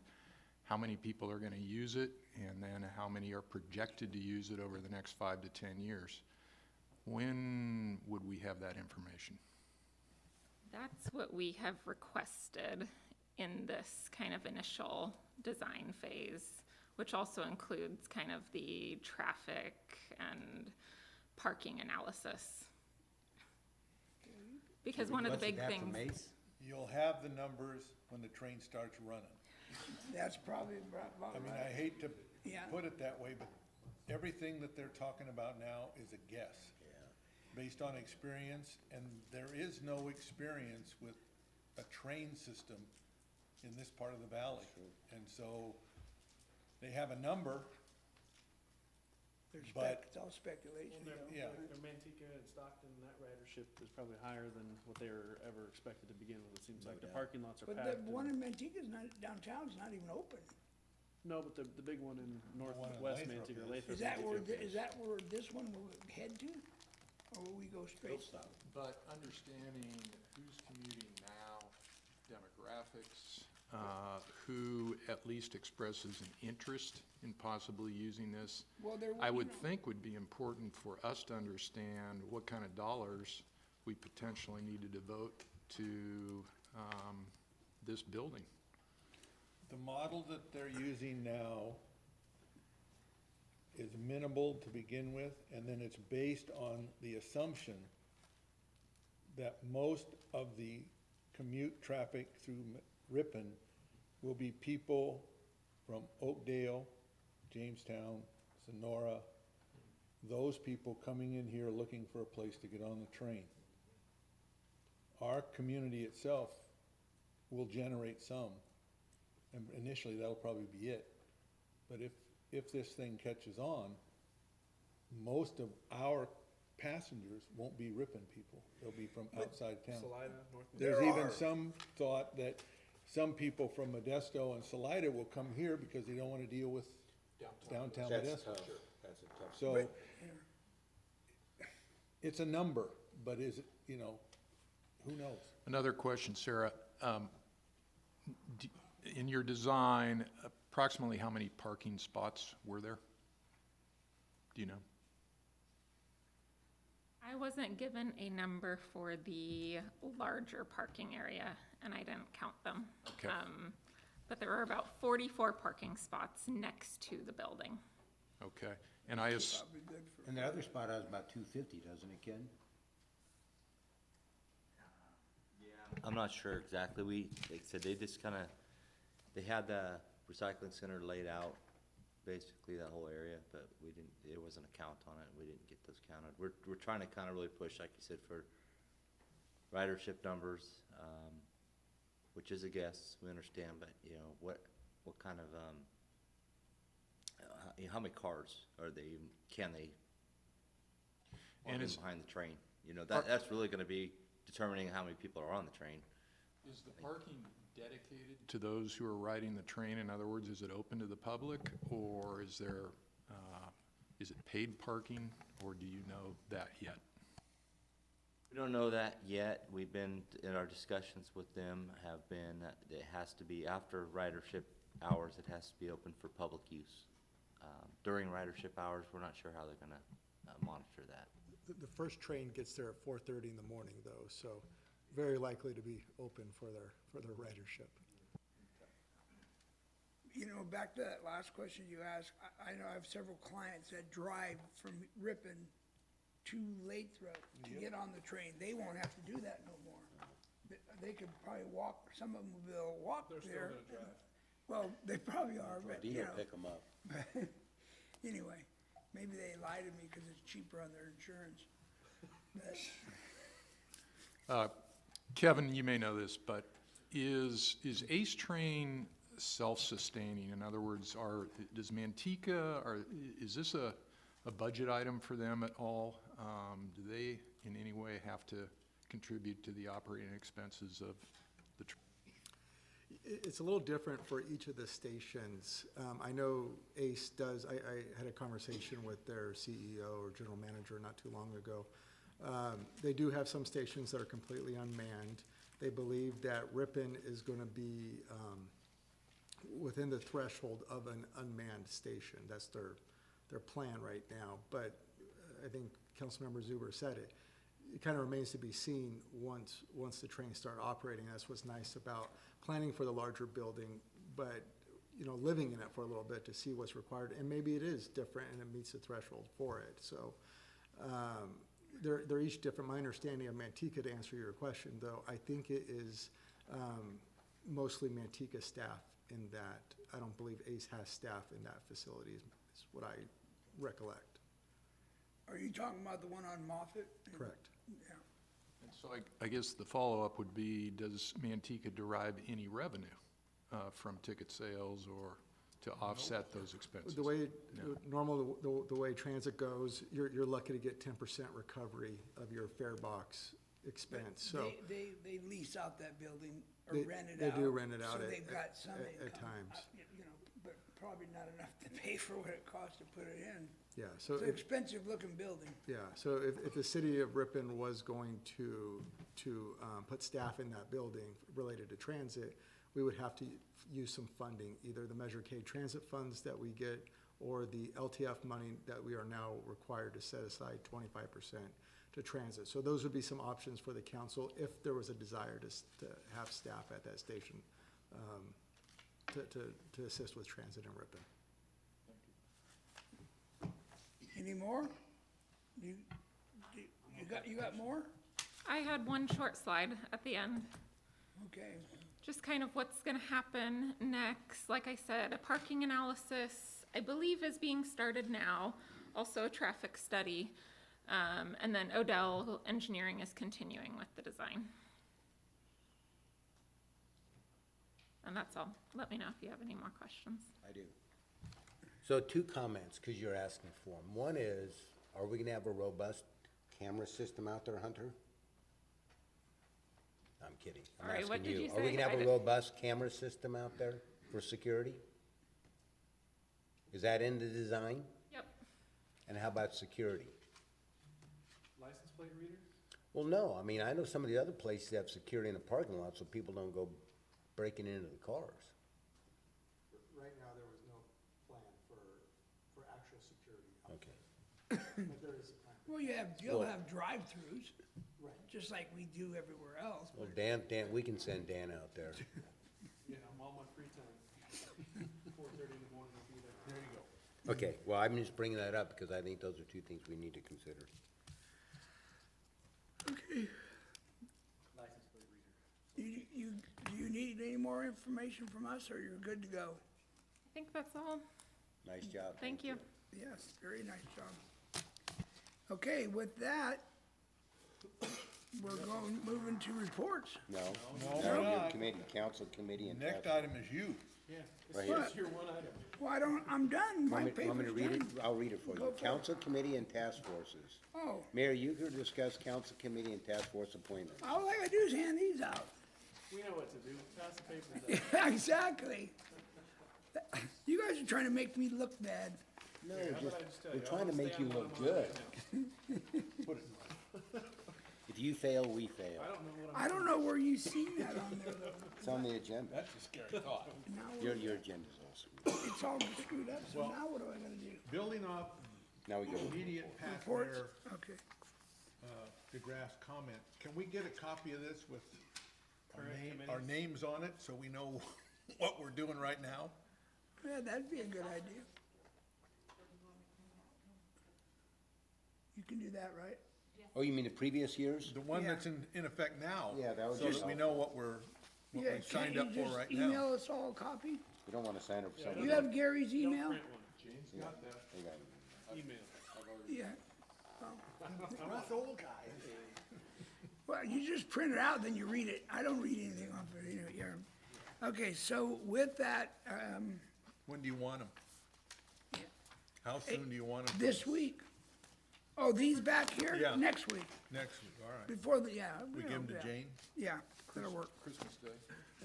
how many people are going to use it and then how many are projected to use it over the next 5 to 10 years. When would we have that information? That's what we have requested in this kind of initial design phase, which also includes kind of the traffic and parking analysis. Because one of the big Requested that for things. Mace? You'll have the numbers when the train starts running. That's probably about I mean, right. I hate to Yeah. put it that way, but everything that they're talking about now is a guess. Based on experience, and there is no experience with a train system in this part of the valley. And so, they have a number, but, It's all speculation. yeah. Their Manteca and Stockton, that ridership is probably higher than what they were ever expected to begin with. It seems like the parking lots are But packed. the one in Manteca's not, downtown's not even open. No, but the big one in one in northwest Lathrop Manteca, is. Lathrop. Is that where, Manteca. is that where this one will head to? Or will we go straight? But understanding who's commuting now, demographics, who at least expresses an interest in possibly using this, Well, there, I would think would be important for us to understand what kind of dollars we potentially need to devote to this building. The model that they're using now is minimal to begin with, and then it's based on the assumption that most of the commute traffic through Ripon will be people from Oakdale, Jamestown, Sonora, those people coming in here looking for a place to get on the train. Our community itself will generate some, and initially that'll probably be it. But if this thing catches on, most of our passengers won't be Ripon people. They'll be from outside town. Salida, North. There's There even are- some thought that some people from Modesto and Salida will come here because they don't want to deal with downtown That's Modesto. tough, that's a tough. So, it's a number, but is it, who knows? Another question, Sarah. In your design, approximately how many parking spots were there? Do you know? I wasn't given a number for the larger parking area, and I didn't count them. Okay. But there were about 44 parking spots next to the building. Okay. And I, probably good for. And the other spot has about 250, doesn't it, Ken? I'm not sure exactly. Like I said, they just kinda, they had the recycling center laid out, basically that whole area, but there wasn't a count on it. We didn't get those counted. We're trying to kinda really push, like you said, for ridership numbers, which is a guess, we understand, but, what kind of, how many cars are they, can they walk And in is- behind the train? That's really gonna be determining how many people are on the train. is the parking dedicated to those who are riding the train? In other words, is it open to the public, or is there, is it paid parking, or do you know that yet? We don't know that yet. We've been, in our discussions with them, have been, that it has to be after ridership hours, it has to be open for public use. During ridership hours, we're not sure how they're gonna monitor that. The first train gets there at 4:30 in the morning, though, so very likely to be open for their ridership. Back to that last question you asked, I know I have several clients that drive from Ripon to Lathrop to get on the train. They won't have to do that no more. They could probably walk, some of them will walk there. They're still gonna drive. Well, they probably are, but, Dino pick them up. anyway, maybe they lie to me because it's cheaper on their insurance. But Kevin, you may know this, but is Ace Train self-sustaining? In other words, does Manteca, is this a budget item for them at all? Do they in any way have to contribute to the operating expenses of the It's a little different for each of the stations. I know ACE does, I had a conversation with their CEO or general manager not too long ago. They do have some stations that are completely unmanned. They believe that Ripon is going to be within the threshold of an unmanned station. That's their plan right now. But I think Councilmember Zuber said it. It kind of remains to be seen once the trains start operating. That's what's nice about planning for the larger building, but living in it for a little bit to see what's required. And maybe it is different and it meets the threshold for it. So they're each different. My understanding of Manteca, to answer your question, though, I think it is mostly Manteca staff in that. I don't believe ACE has staff in that facility, is what I recollect. Are you talking about the one on Moffett? Correct. Yeah. And so I guess the follow-up would be, does Manteca derive any revenue from ticket sales or to offset those expenses? The way, No. normal, the way transit goes, you're lucky to get 10% recovery of your fare box expense, so. They lease out that building or They- rent it they out. do rent it out So at- they've got some at income. times. But probably not enough to pay for what it costs to put it in. Yeah, so It's an if, expensive looking building. yeah, so if the city of Ripon was going to put staff in that building related to transit, we would have to use some funding, either the Measure K transit funds that we get or the LTF money that we are now required to set aside 25% to transit. So those would be some options for the council if there was a desire to have staff at that station to assist with transit in Ripon. Any more? You got more? I had one short slide at the end. Okay. Just kind of what's gonna happen next. Like I said, a parking analysis, I believe, is being started now, also a traffic study. And then Odell Engineering is continuing with the design. And that's all. Let me know if you have any more questions. I do. So 2 comments, because you're asking for them. One is, are we gonna have a robust camera system out there, Hunter? I'm kidding. I'm Sorry, what asking did you Are we say? gonna I have a didn't- robust camera system out there for security? Is that in the design? Yep. And how about security? License plate reader? Well, no, I mean, I know some of the other places have security in the parking lot so people don't go breaking into the cars. Right now, there was no plan for actual security. Okay. But there is a plan. Well, you'll have drive-throughs, just like we do everywhere else. Well, Dan, we can send Dan out there. Yeah, I'm all my free time. 4:30 in the morning, I'll be there. There you go. Okay, well, I'm just bringing that up because I think those are 2 things we need to consider. Okay. License plate reader. Do you need any more information from us, or you're good to go? I think that's all. Nice job. Thank you. Yes, very nice job. Okay, with that, we're moving to reports. No, No, no, we're your not. committee, council committee and Next task. item is you. Yeah, What? it's just your one item. Well, I'm done, my Want me to paper's read it? done. I'll read it for Go you. for it. Council committee and task forces. Oh, Mayor, you could discuss council committee and task force appointments. all I gotta do is hand these out. We know what to do. Pass the papers out. Yeah, exactly. You guys are trying to make me look bad. No, How just, about I just tell we're you, trying I'm to gonna make stay you on look one of mine good. right now. Put it in. If you fail, we fail. I don't know what I'm. I don't know where you see that on there, though. It's on the agenda. That's a scary thought. Now Your agenda's also. it's all screwed up, so Well- now what do I gotta do? Building off Now we go. immediate past Reports? Mayor Okay. DeGraff's comment, can we get a copy of this with our Current names on it, so we know what we're doing right now? Yeah, that'd be a good idea. You can do that, right? Oh, you mean the previous years? The one Yeah. that's in effect now? Yeah, that would So be that we helpful. know what we Yeah, signed can't up you for just right now. email us all a copy? We don't want to sign up for something. You have Gary's Don't email? print one. Jane's got that. They got it. Email. Yeah. Rough old guy. Well, you just print it out, then you read it. I don't read anything off it anyway, yeah. Okay, so with that, When do you want them? How soon do you want them? this week, Oh, these back here? Yeah. Next week, Next week, all right. before the, yeah. We give them to Jane? Yeah, that'll work. Christmas Day.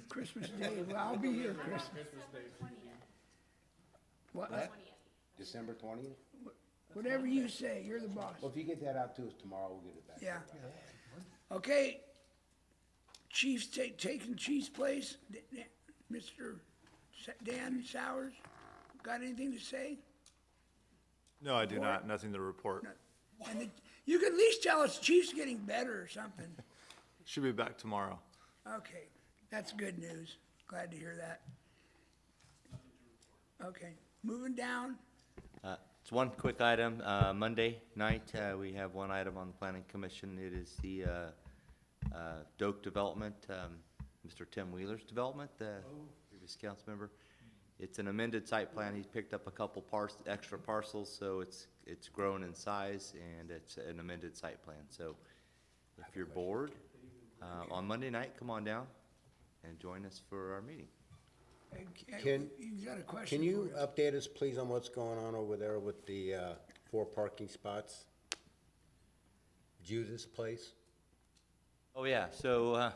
Christmas Day, well, I'll be here Christmas. What? December 20th? Whatever you say, you're the boss. Well, if you get that out to us tomorrow, we'll get it back. Yeah. Okay. Chief's taking Chief's place. Mr. Dan Sowers, got anything to say? No, I do not. Nothing to report. And you can at least tell us Chief's getting better or something. Should be back tomorrow. Okay, that's good news. Glad to hear that. Okay, moving down. It's one quick item. Monday night, we have one item on the planning commission. It is the Doak development, Mr. Tim Wheeler's development, the previous council member. It's an amended site plan. He's picked up a couple extra parcels, so it's grown in size, and it's an amended site plan. So if you're bored, on Monday night, come on down and join us for our meeting. You got a question? Can you for us? update us, please, on what's going on over there with the 4 parking spots? Judith's place? Oh, yeah, so,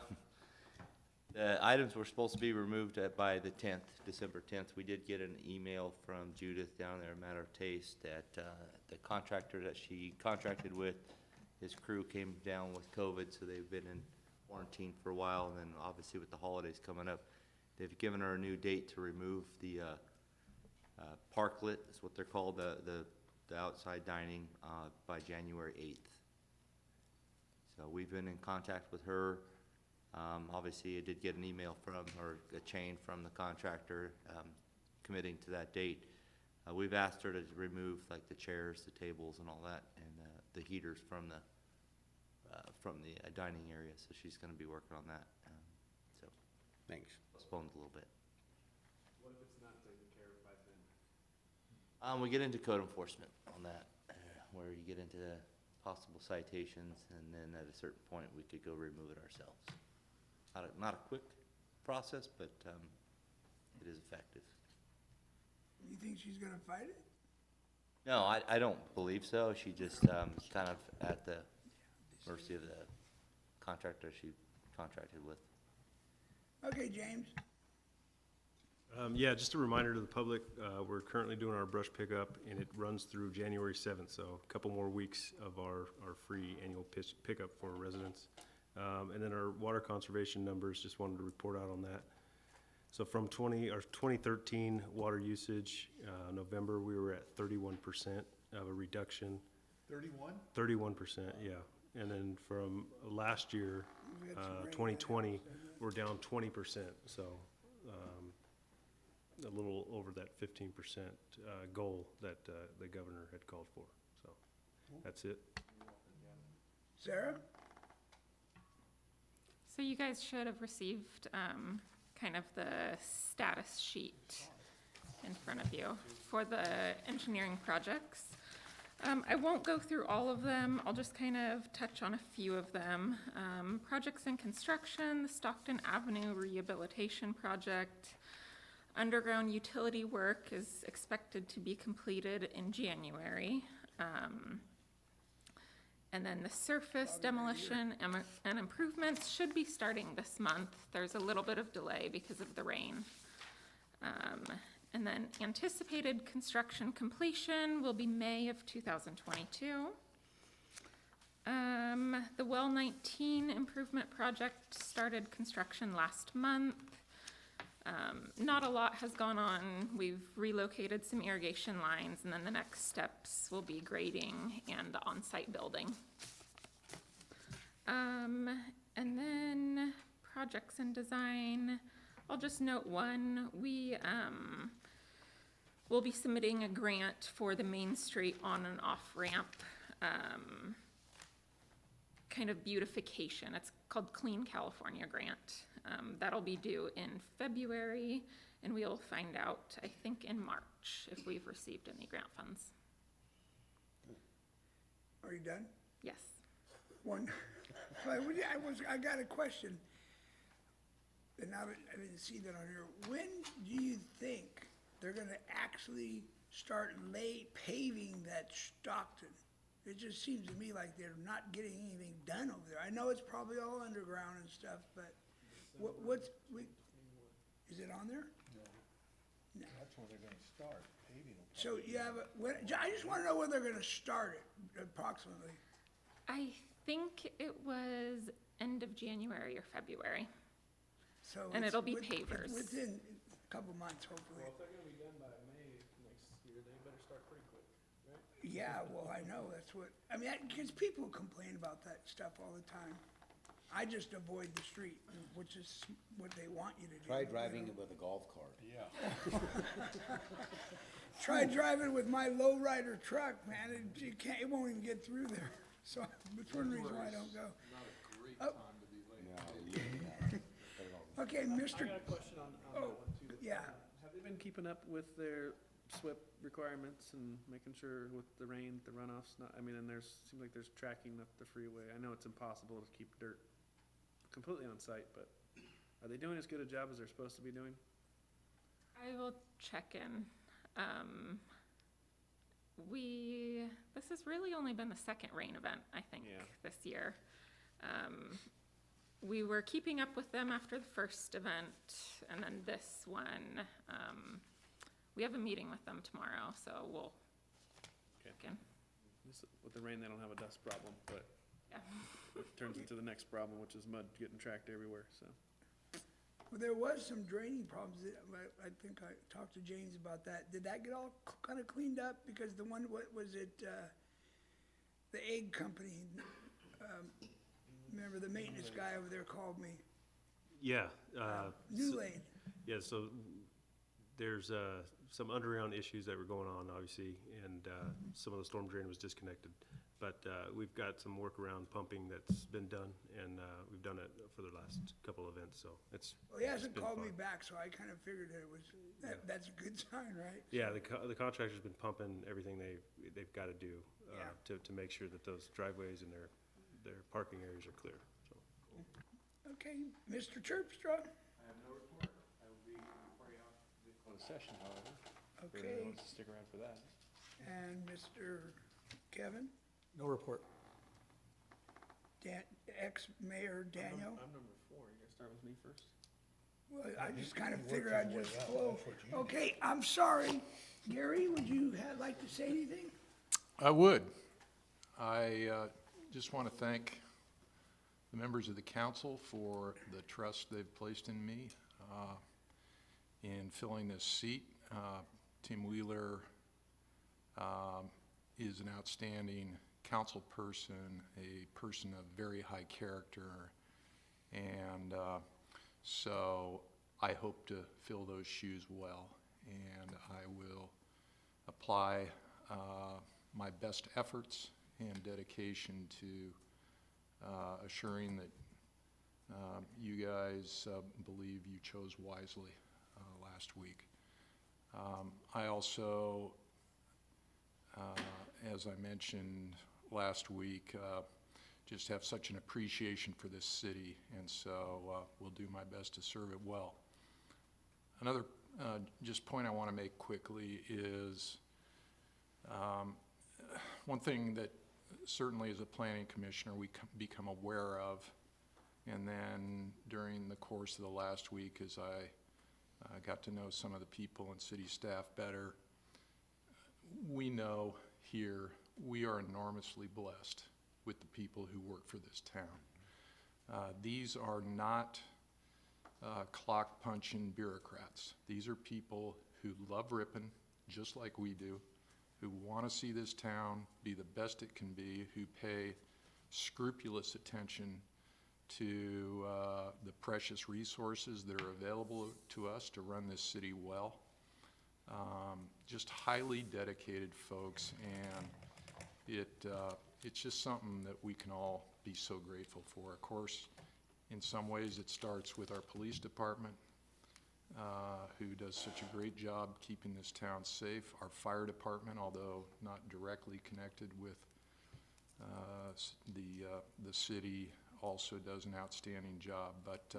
the items were supposed to be removed by the 10th, December 10th. We did get an email from Judith down there, Matter of Taste, that, the contractor that she contracted with, his crew came down with COVID, so they've been in quarantine for a while, and then obviously with the holidays coming up, they've given her a new date to remove the, parklet, is what they're called, the outside dining, by January 8th. So we've been in contact with her. Obviously, I did get an email from, or a chain from the contractor, committing to that date. We've asked her to remove like the chairs, the tables and all that, and, the heaters from the dining area, so she's gonna be working on that. So Thanks. postponed a little bit. What if it's not taken care of by then? We get into code enforcement on that, where you get into possible citations, and then at a certain point, we could go remove it ourselves. Not a quick process, but, it is effective. You think she's gonna fight it? No, I don't believe so. She just, kind of at the mercy of the contractor she contracted with. Okay, James. Yeah, just a reminder to the public, we're currently doing our brush pickup, and it runs through January 7th, so a couple more weeks of our free annual pickup for residents. And then our water conservation numbers, just wanted to report out on that. So from 2013 water usage, November, we were at 31% of a reduction. 31? 31%, yeah. And then from last year, 2020, we're down 20%, so a little over that 15% goal that the governor had called for. So that's it. Sarah? So you guys should have received kind of the status sheet in front of you for the engineering projects. I won't go through all of them. I'll just kind of touch on a few of them. Projects in construction, the Stockton Avenue Rehabilitation Project. Underground utility work is expected to be completed in January. And then the surface demolition and improvements should be starting this month. There's a little bit of delay because of the rain. And then anticipated construction completion will be May of 2022. The Well 19 improvement project started construction last month. Not a lot has gone on. We've relocated some irrigation lines, and then the next steps will be grading and the on-site building. And then projects and design, I'll just note one. We will be submitting a grant for the Main Street on and off ramp kind of beautification. It's called Clean California Grant. That'll be due in February, and we'll find out, I think, in March if we've received any grant funds. Are you done? Yes. One, I got a question. And I didn't see that on here. When do you think they're gonna actually start paving that Stockton? It just seems to me like they're not getting anything done over there. I know it's probably all underground and stuff, but is it on there? That's when they're gonna start paving them. So you have, I just wanna know when they're gonna start it approximately. I think it was end of January or February. So And it's it'll be pavers. Within a couple months, hopefully. Well, if they're gonna be done by May next year, they better start pretty quick, right? Yeah, well, I know, that's what, I mean, because people complain about that stuff all the time. I just avoid the street, which is what they want you to do. Try driving it with a golf cart. Yeah. Try driving with my lowrider truck, man, it won't even get through there. So that's one reason why I don't go. Not a great Oh. time to be late. Okay, I Mr. got a question on that Oh, one too. yeah. Have they been keeping up with their SWIP requirements and making sure with the rain, the runoffs, and seems like there's tracking up the freeway. I know it's impossible to keep dirt completely on site, but are they doing as good a job as they're supposed to be doing? I will check in. This has really only been the second rain event, I think, Yeah. this year. We were keeping up with them after the first event, and then this one, we have a meeting with them tomorrow, so we'll Okay. check in. With the rain, they don't have a dust problem, but Yeah. it turns into the next problem, which is mud getting tracked everywhere, so. Well, there was some draining problems, I think I talked to James about that. Did that get all kind of cleaned up? Because the one, what was it, the egg company, remember the maintenance guy over there called me, Yeah, New Lane. yeah, so there's some underground issues that were going on, obviously, and some of the storm drain was disconnected. But we've got some workaround pumping that's been done, and we've done it for the last couple of events, so it's. Well, he hasn't been called me fine. back, so I kind of figured that it was, that's a good sign, right? Yeah, the contractor's been pumping everything they've got to do Yeah. to make sure that those driveways and their parking areas are clear, so. Okay, Mr. Terpstra? I have no report. I will be reporting out the closed session, however. If Okay. anyone wants to stick around for that. And Mr. Kevin? No report. Ex-Mayor Daniel? I'm number 4. You guys start with me first? Well, I just kind of He worked figured his I'd way just up, flow. that's what you did. Okay, I'm sorry. Gary, would you like to say anything? I would. I just want to thank the members of the council for the trust they've placed in me in filling this seat. Tim Wheeler is an outstanding council person, a person of very high character, and so I hope to fill those shoes well, and I will apply my best efforts and dedication to assuring that you guys believe you chose wisely last week. I also, as I mentioned last week, just have such an appreciation for this city, and so will do my best to serve it well. Another just point I want to make quickly is one thing that certainly as a planning commissioner we become aware of, and then during the course of the last week as I got to know some of the people and city staff better, we know here we are enormously blessed with the people who work for this town. These are not clock punching bureaucrats. These are people who love Ripon just like we do, who want to see this town be the best it can be, who pay scrupulous attention to the precious resources that are available to us to run this city well. Just highly dedicated folks, and it's just something that we can all be so grateful for. Of course, in some ways it starts with our police department, who does such a great job keeping this town safe. Our fire department, although not directly connected with the city, also does an outstanding job. But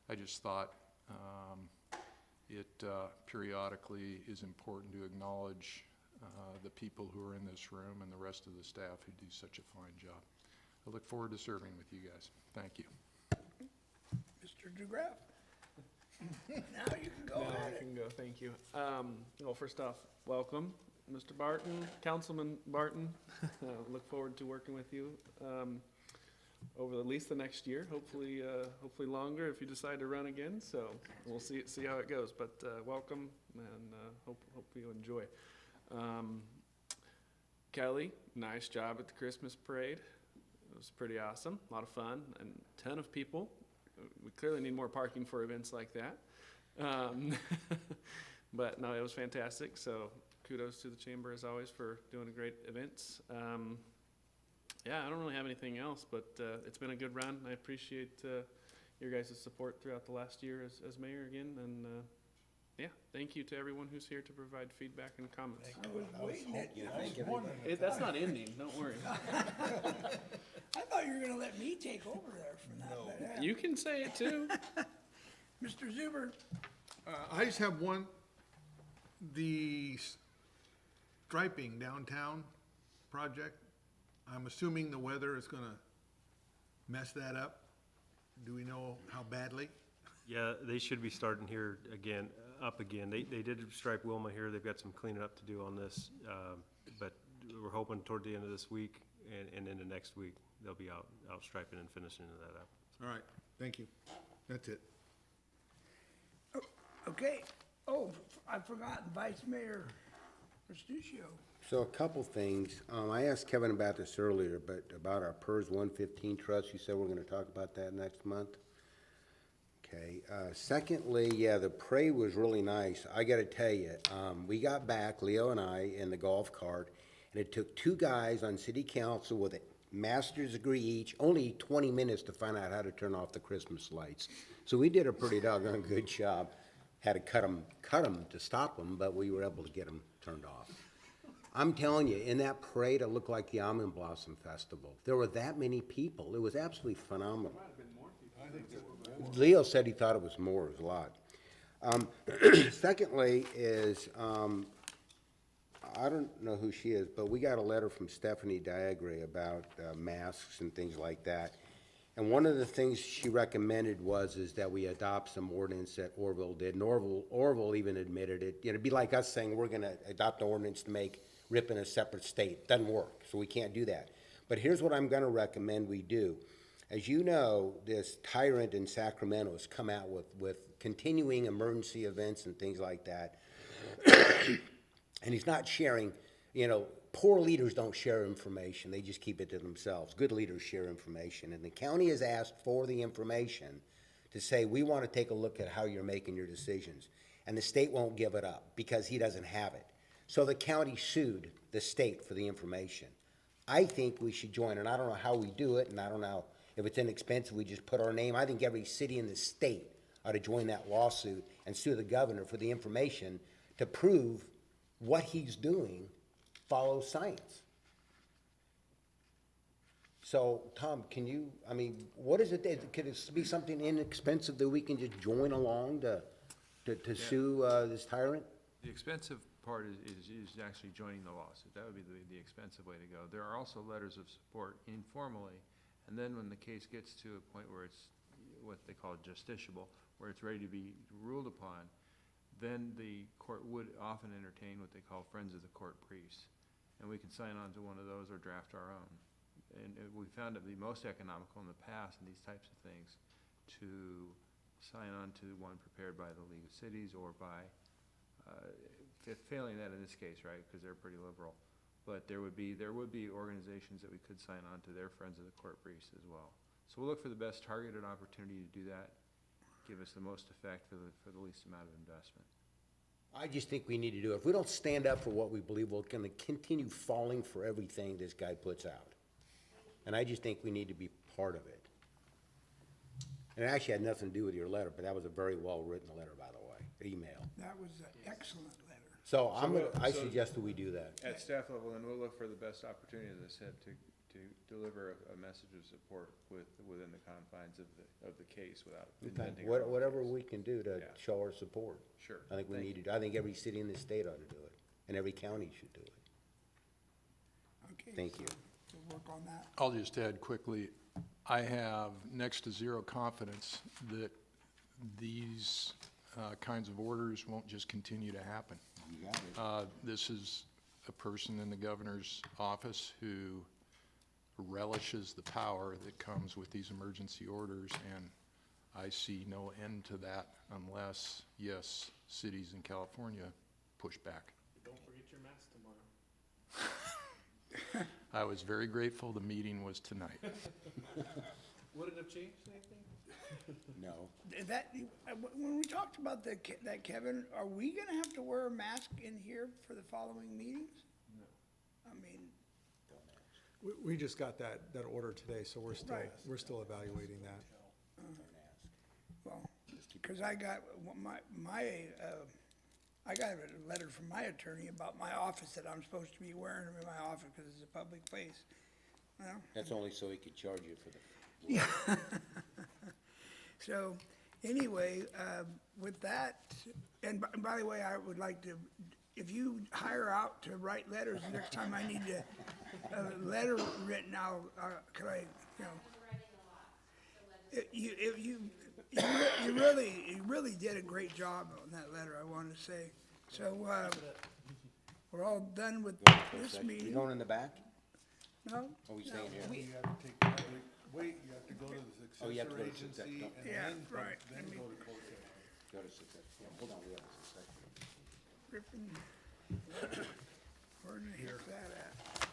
I just thought it periodically is important to acknowledge the people who are in this room and the rest of the staff who do such a fine job. I look forward to serving with you guys. Thank you. Mr. DeGraff. Now you can go Now I ahead. can go, thank you. Well, first off, welcome, Mr. Barton, Councilman Barton. Look forward to working with you over at least the next year, hopefully longer if you decide to run again. So we'll see how it goes. But welcome, and hope you enjoy. Kelly, nice job at the Christmas parade. It was pretty awesome, a lot of fun, and a ton of people. We clearly need more parking for events like that. But no, it was fantastic. So kudos to the chamber as always for doing a great events. Yeah, I don't really have anything else, but it's been a good run. I appreciate your guys' support throughout the last year as mayor again. And yeah, thank you to everyone who's here to provide feedback and comments. I was waiting at you. That's not ending, don't worry. I thought you were gonna let me take over there for that. But, You can say it too. Mr. Zuber, I just have one, the striping downtown project. I'm assuming the weather is gonna mess that up. Do we know how badly? Yeah, they should be starting here again, up again. They did stripe Wilma here. They've got some cleaning up to do on this. But we're hoping toward the end of this week and into next week, they'll be out striping and finishing that up. All right, thank you. That's it. okay. Oh, I forgot Vice Mayor Restuccio. So a couple things. I asked Kevin about this earlier, but about our PERS 115 trust, you said we're gonna talk about that next month. Okay, secondly, yeah, the parade was really nice. I gotta tell you, we got back, Leo and I, in the golf cart, and it took two guys on city council with a master's degree each, only 20 minutes to find out how to turn off the Christmas lights. So we did a pretty doggone good job. Had to cut them to stop them, but we were able to get them turned off. I'm telling you, in that parade, it looked like the Almond Blossom Festival. There were that many people. It was absolutely phenomenal. Leo said he thought it was more, it was a lot. Secondly is, I don't know who she is, but we got a letter from Stephanie Diagre about masks and things like that. And one of the things she recommended is that we adopt some ordinance that Orville did. And Orville even admitted it. You know, it'd be like us saying we're gonna adopt an ordinance to make Ripon a separate state. Doesn't work, so we can't do that. But here's what I'm gonna recommend we do. As you know, this tyrant in Sacramento has come out with continuing emergency events and things like that. And he's not sharing, you know, poor leaders don't share information. They just keep it to themselves. Good leaders share information. And the county has asked for the information to say, we want to take a look at how you're making your decisions. And the state won't give it up because he doesn't have it. So the county sued the state for the information. I think we should join, and I don't know how we do it, and I don't know if it's inexpensive, we just put our name. I think every city in the state ought to join that lawsuit and sue the governor for the information to prove what he's doing follows science. So, Tom, can you, I mean, what is it, could it be something inexpensive that we can just join along to sue this tyrant? The expensive part is actually joining the lawsuit. That would be the expensive way to go. There are also letters of support informally, and then when the case gets to a point where it's what they call justiciable, where it's ready to be ruled upon, then the court would often entertain what they call friends of the court briefs. And we can sign on to one of those or draft our own. And we found it to be most economical in the past in these types of things to sign on to one prepared by the League of Cities or by, failing that in this case, right, because they're pretty liberal. But there would be organizations that we could sign on to their friends of the court briefs as well. So we'll look for the best targeted opportunity to do that, give us the most effect for the least amount of investment. I just think we need to do it. If we don't stand up for what we believe, we're gonna continue falling for everything this guy puts out. And I just think we need to be part of it. And it actually had nothing to do with your letter, but that was a very well-written letter, by the way, email. That was an excellent letter. So I suggest that we do that. At staff level, then we'll look for the best opportunity, as I said, to deliver a message of support within the confines of the case without inventing. Whatever we can do to show our support. Sure. I think we need to. I think every city in the state ought to do it. and every county should do it. Okay. Thank you. So work on that. I'll just add quickly, I have next to zero confidence that these kinds of orders won't just continue to happen. You got it. This is a person in the governor's office who relishes the power that comes with these emergency orders, and I see no end to that unless, yes, cities in California push back. Don't forget your mask tomorrow. I was very grateful the meeting was tonight. Would it have changed anything? No. When we talked about that, Kevin, are we gonna have to wear a mask in here for the following meetings? No. I mean, We just got that order today, so we're Right. still evaluating that. well, because I got I got a letter from my attorney about my office that I'm supposed to be wearing them in my office because it's a public place. Well, That's only so he could charge you for the. so, anyway, with that, and by the way, I would like to, if you hire out to write letters, next time I need a letter written out, could I, you know? You really did a great job on that letter, I want to say. So, we're all done with this You meeting. going in the back? No? Or we staying here? You have to take public, wait, you have to go to the Oh, you have to successor go to successor. agency and Yeah, then, right. then go to closed session. Go to success. Yeah, hold on, we have a successor. Ripon. Where the heck's that at?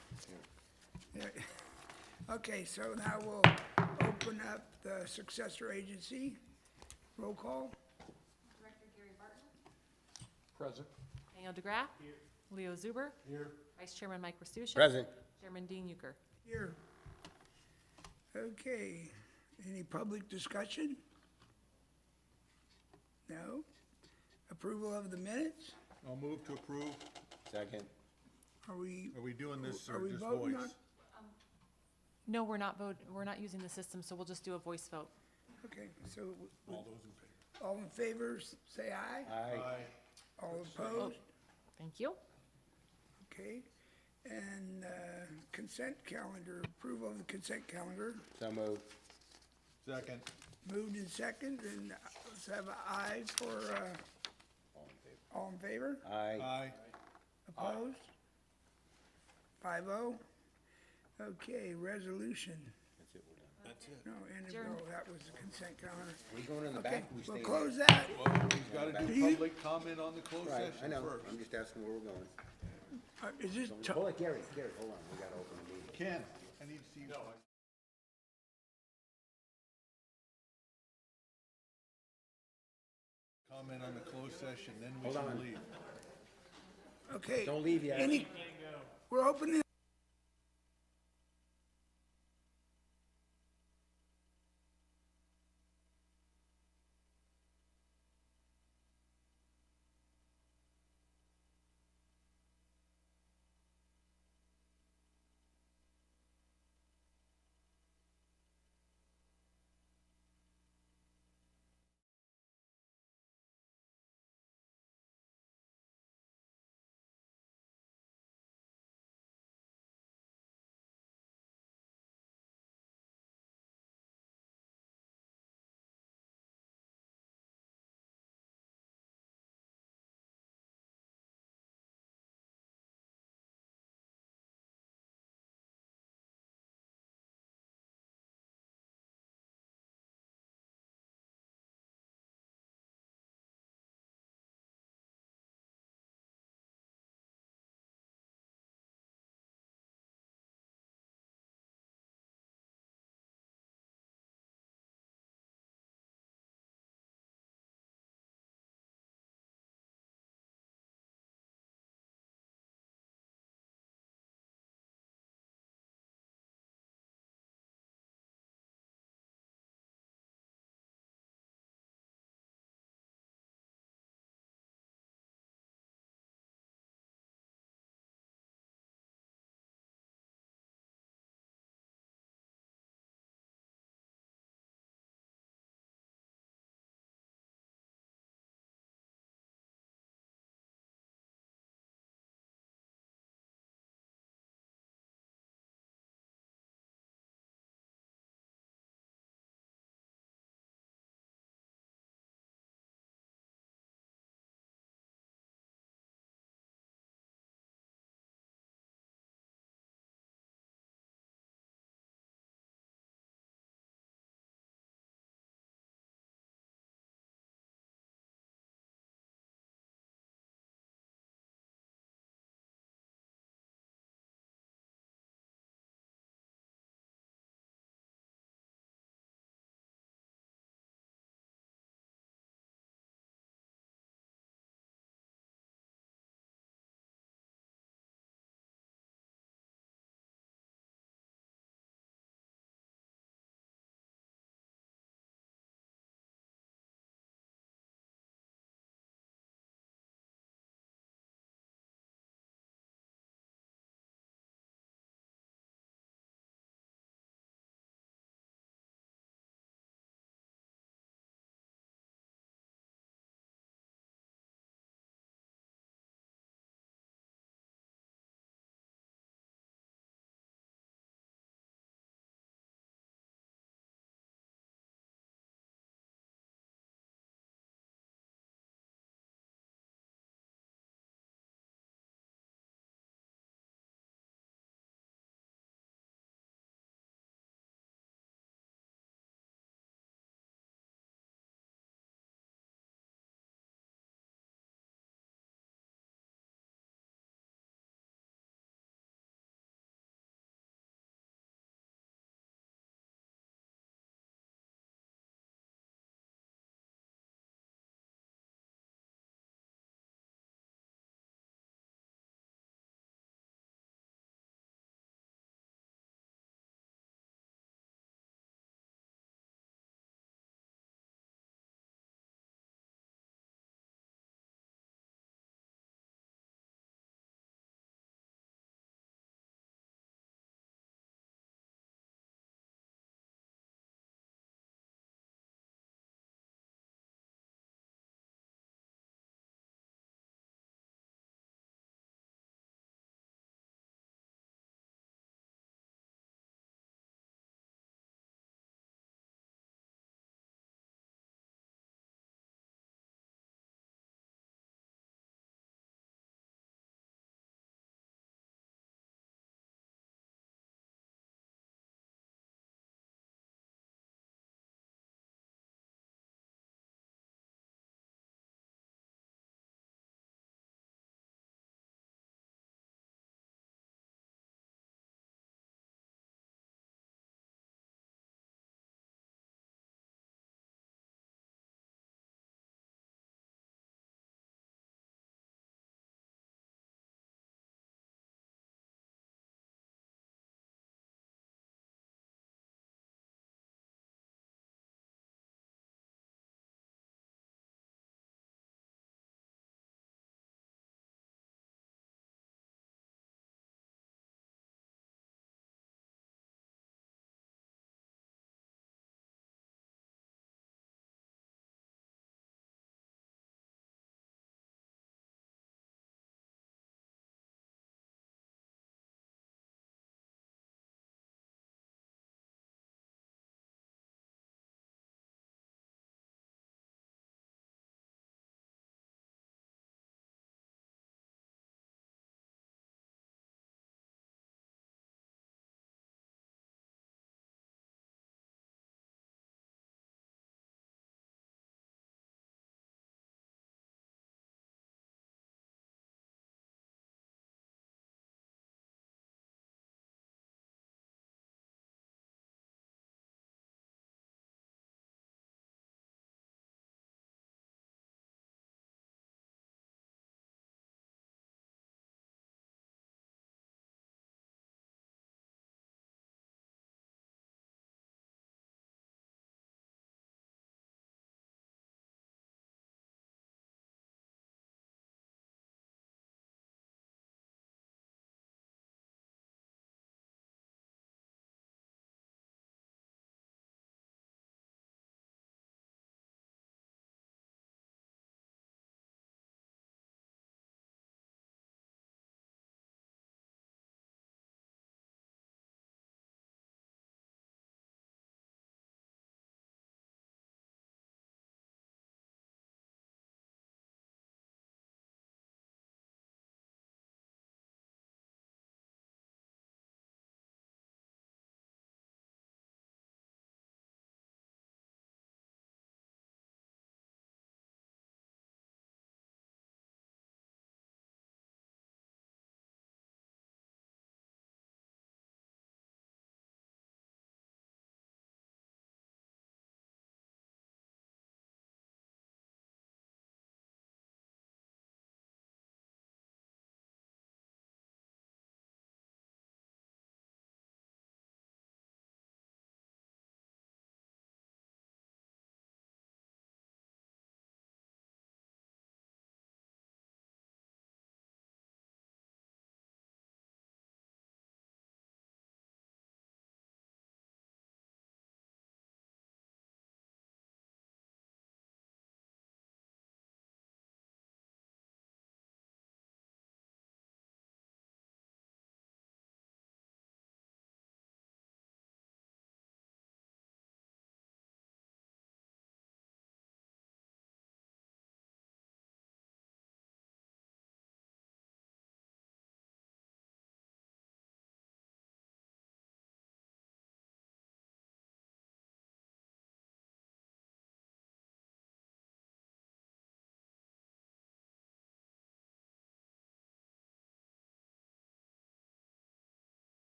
Yeah. Okay, so now we'll open up the successor agency. Roll call. Director Gary Barton, Present. Daniel DeGraff. Leo Zuber. Here, Vice Chairman Mike Restuccia. Present. Chairman Dean Euchre. Here. Okay, any public discussion? No? Approval of the minutes? I'll move to approve. Second. Are we, Are we doing this Are or we just voting voice? on- No, we're not using the system, so we'll just do a voice vote. okay, so All those in favor? all in favor, say aye. Aye. All opposed? Thank you. Okay, and consent calendar, approval of the consent calendar, So moved. Second. moved in second, and let's have an aye for, all in favor? Aye. Aye. Opposed? 5-0. Okay, resolution. That's it, we're done. That's it. No, that was the consent calendar. We going in the Okay, back? We we'll staying close here? that. Well, he's gotta Do do you- public comment on the closed Right, I session know. first. I'm just asking where we're going. Is this, Hold it, Gary, hold on. We gotta open the meeting. Ken, I need to see you. Comment on the closed session, then we Hold can on. leave. okay. Don't leave yet. We're opening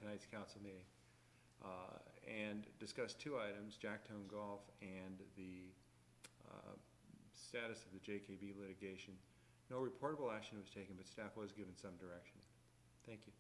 tonight's council meeting, and discussed two items, Jacktone Golf and the status of the JKB litigation. No reportable action was taken, but staff was given some direction. Thank you.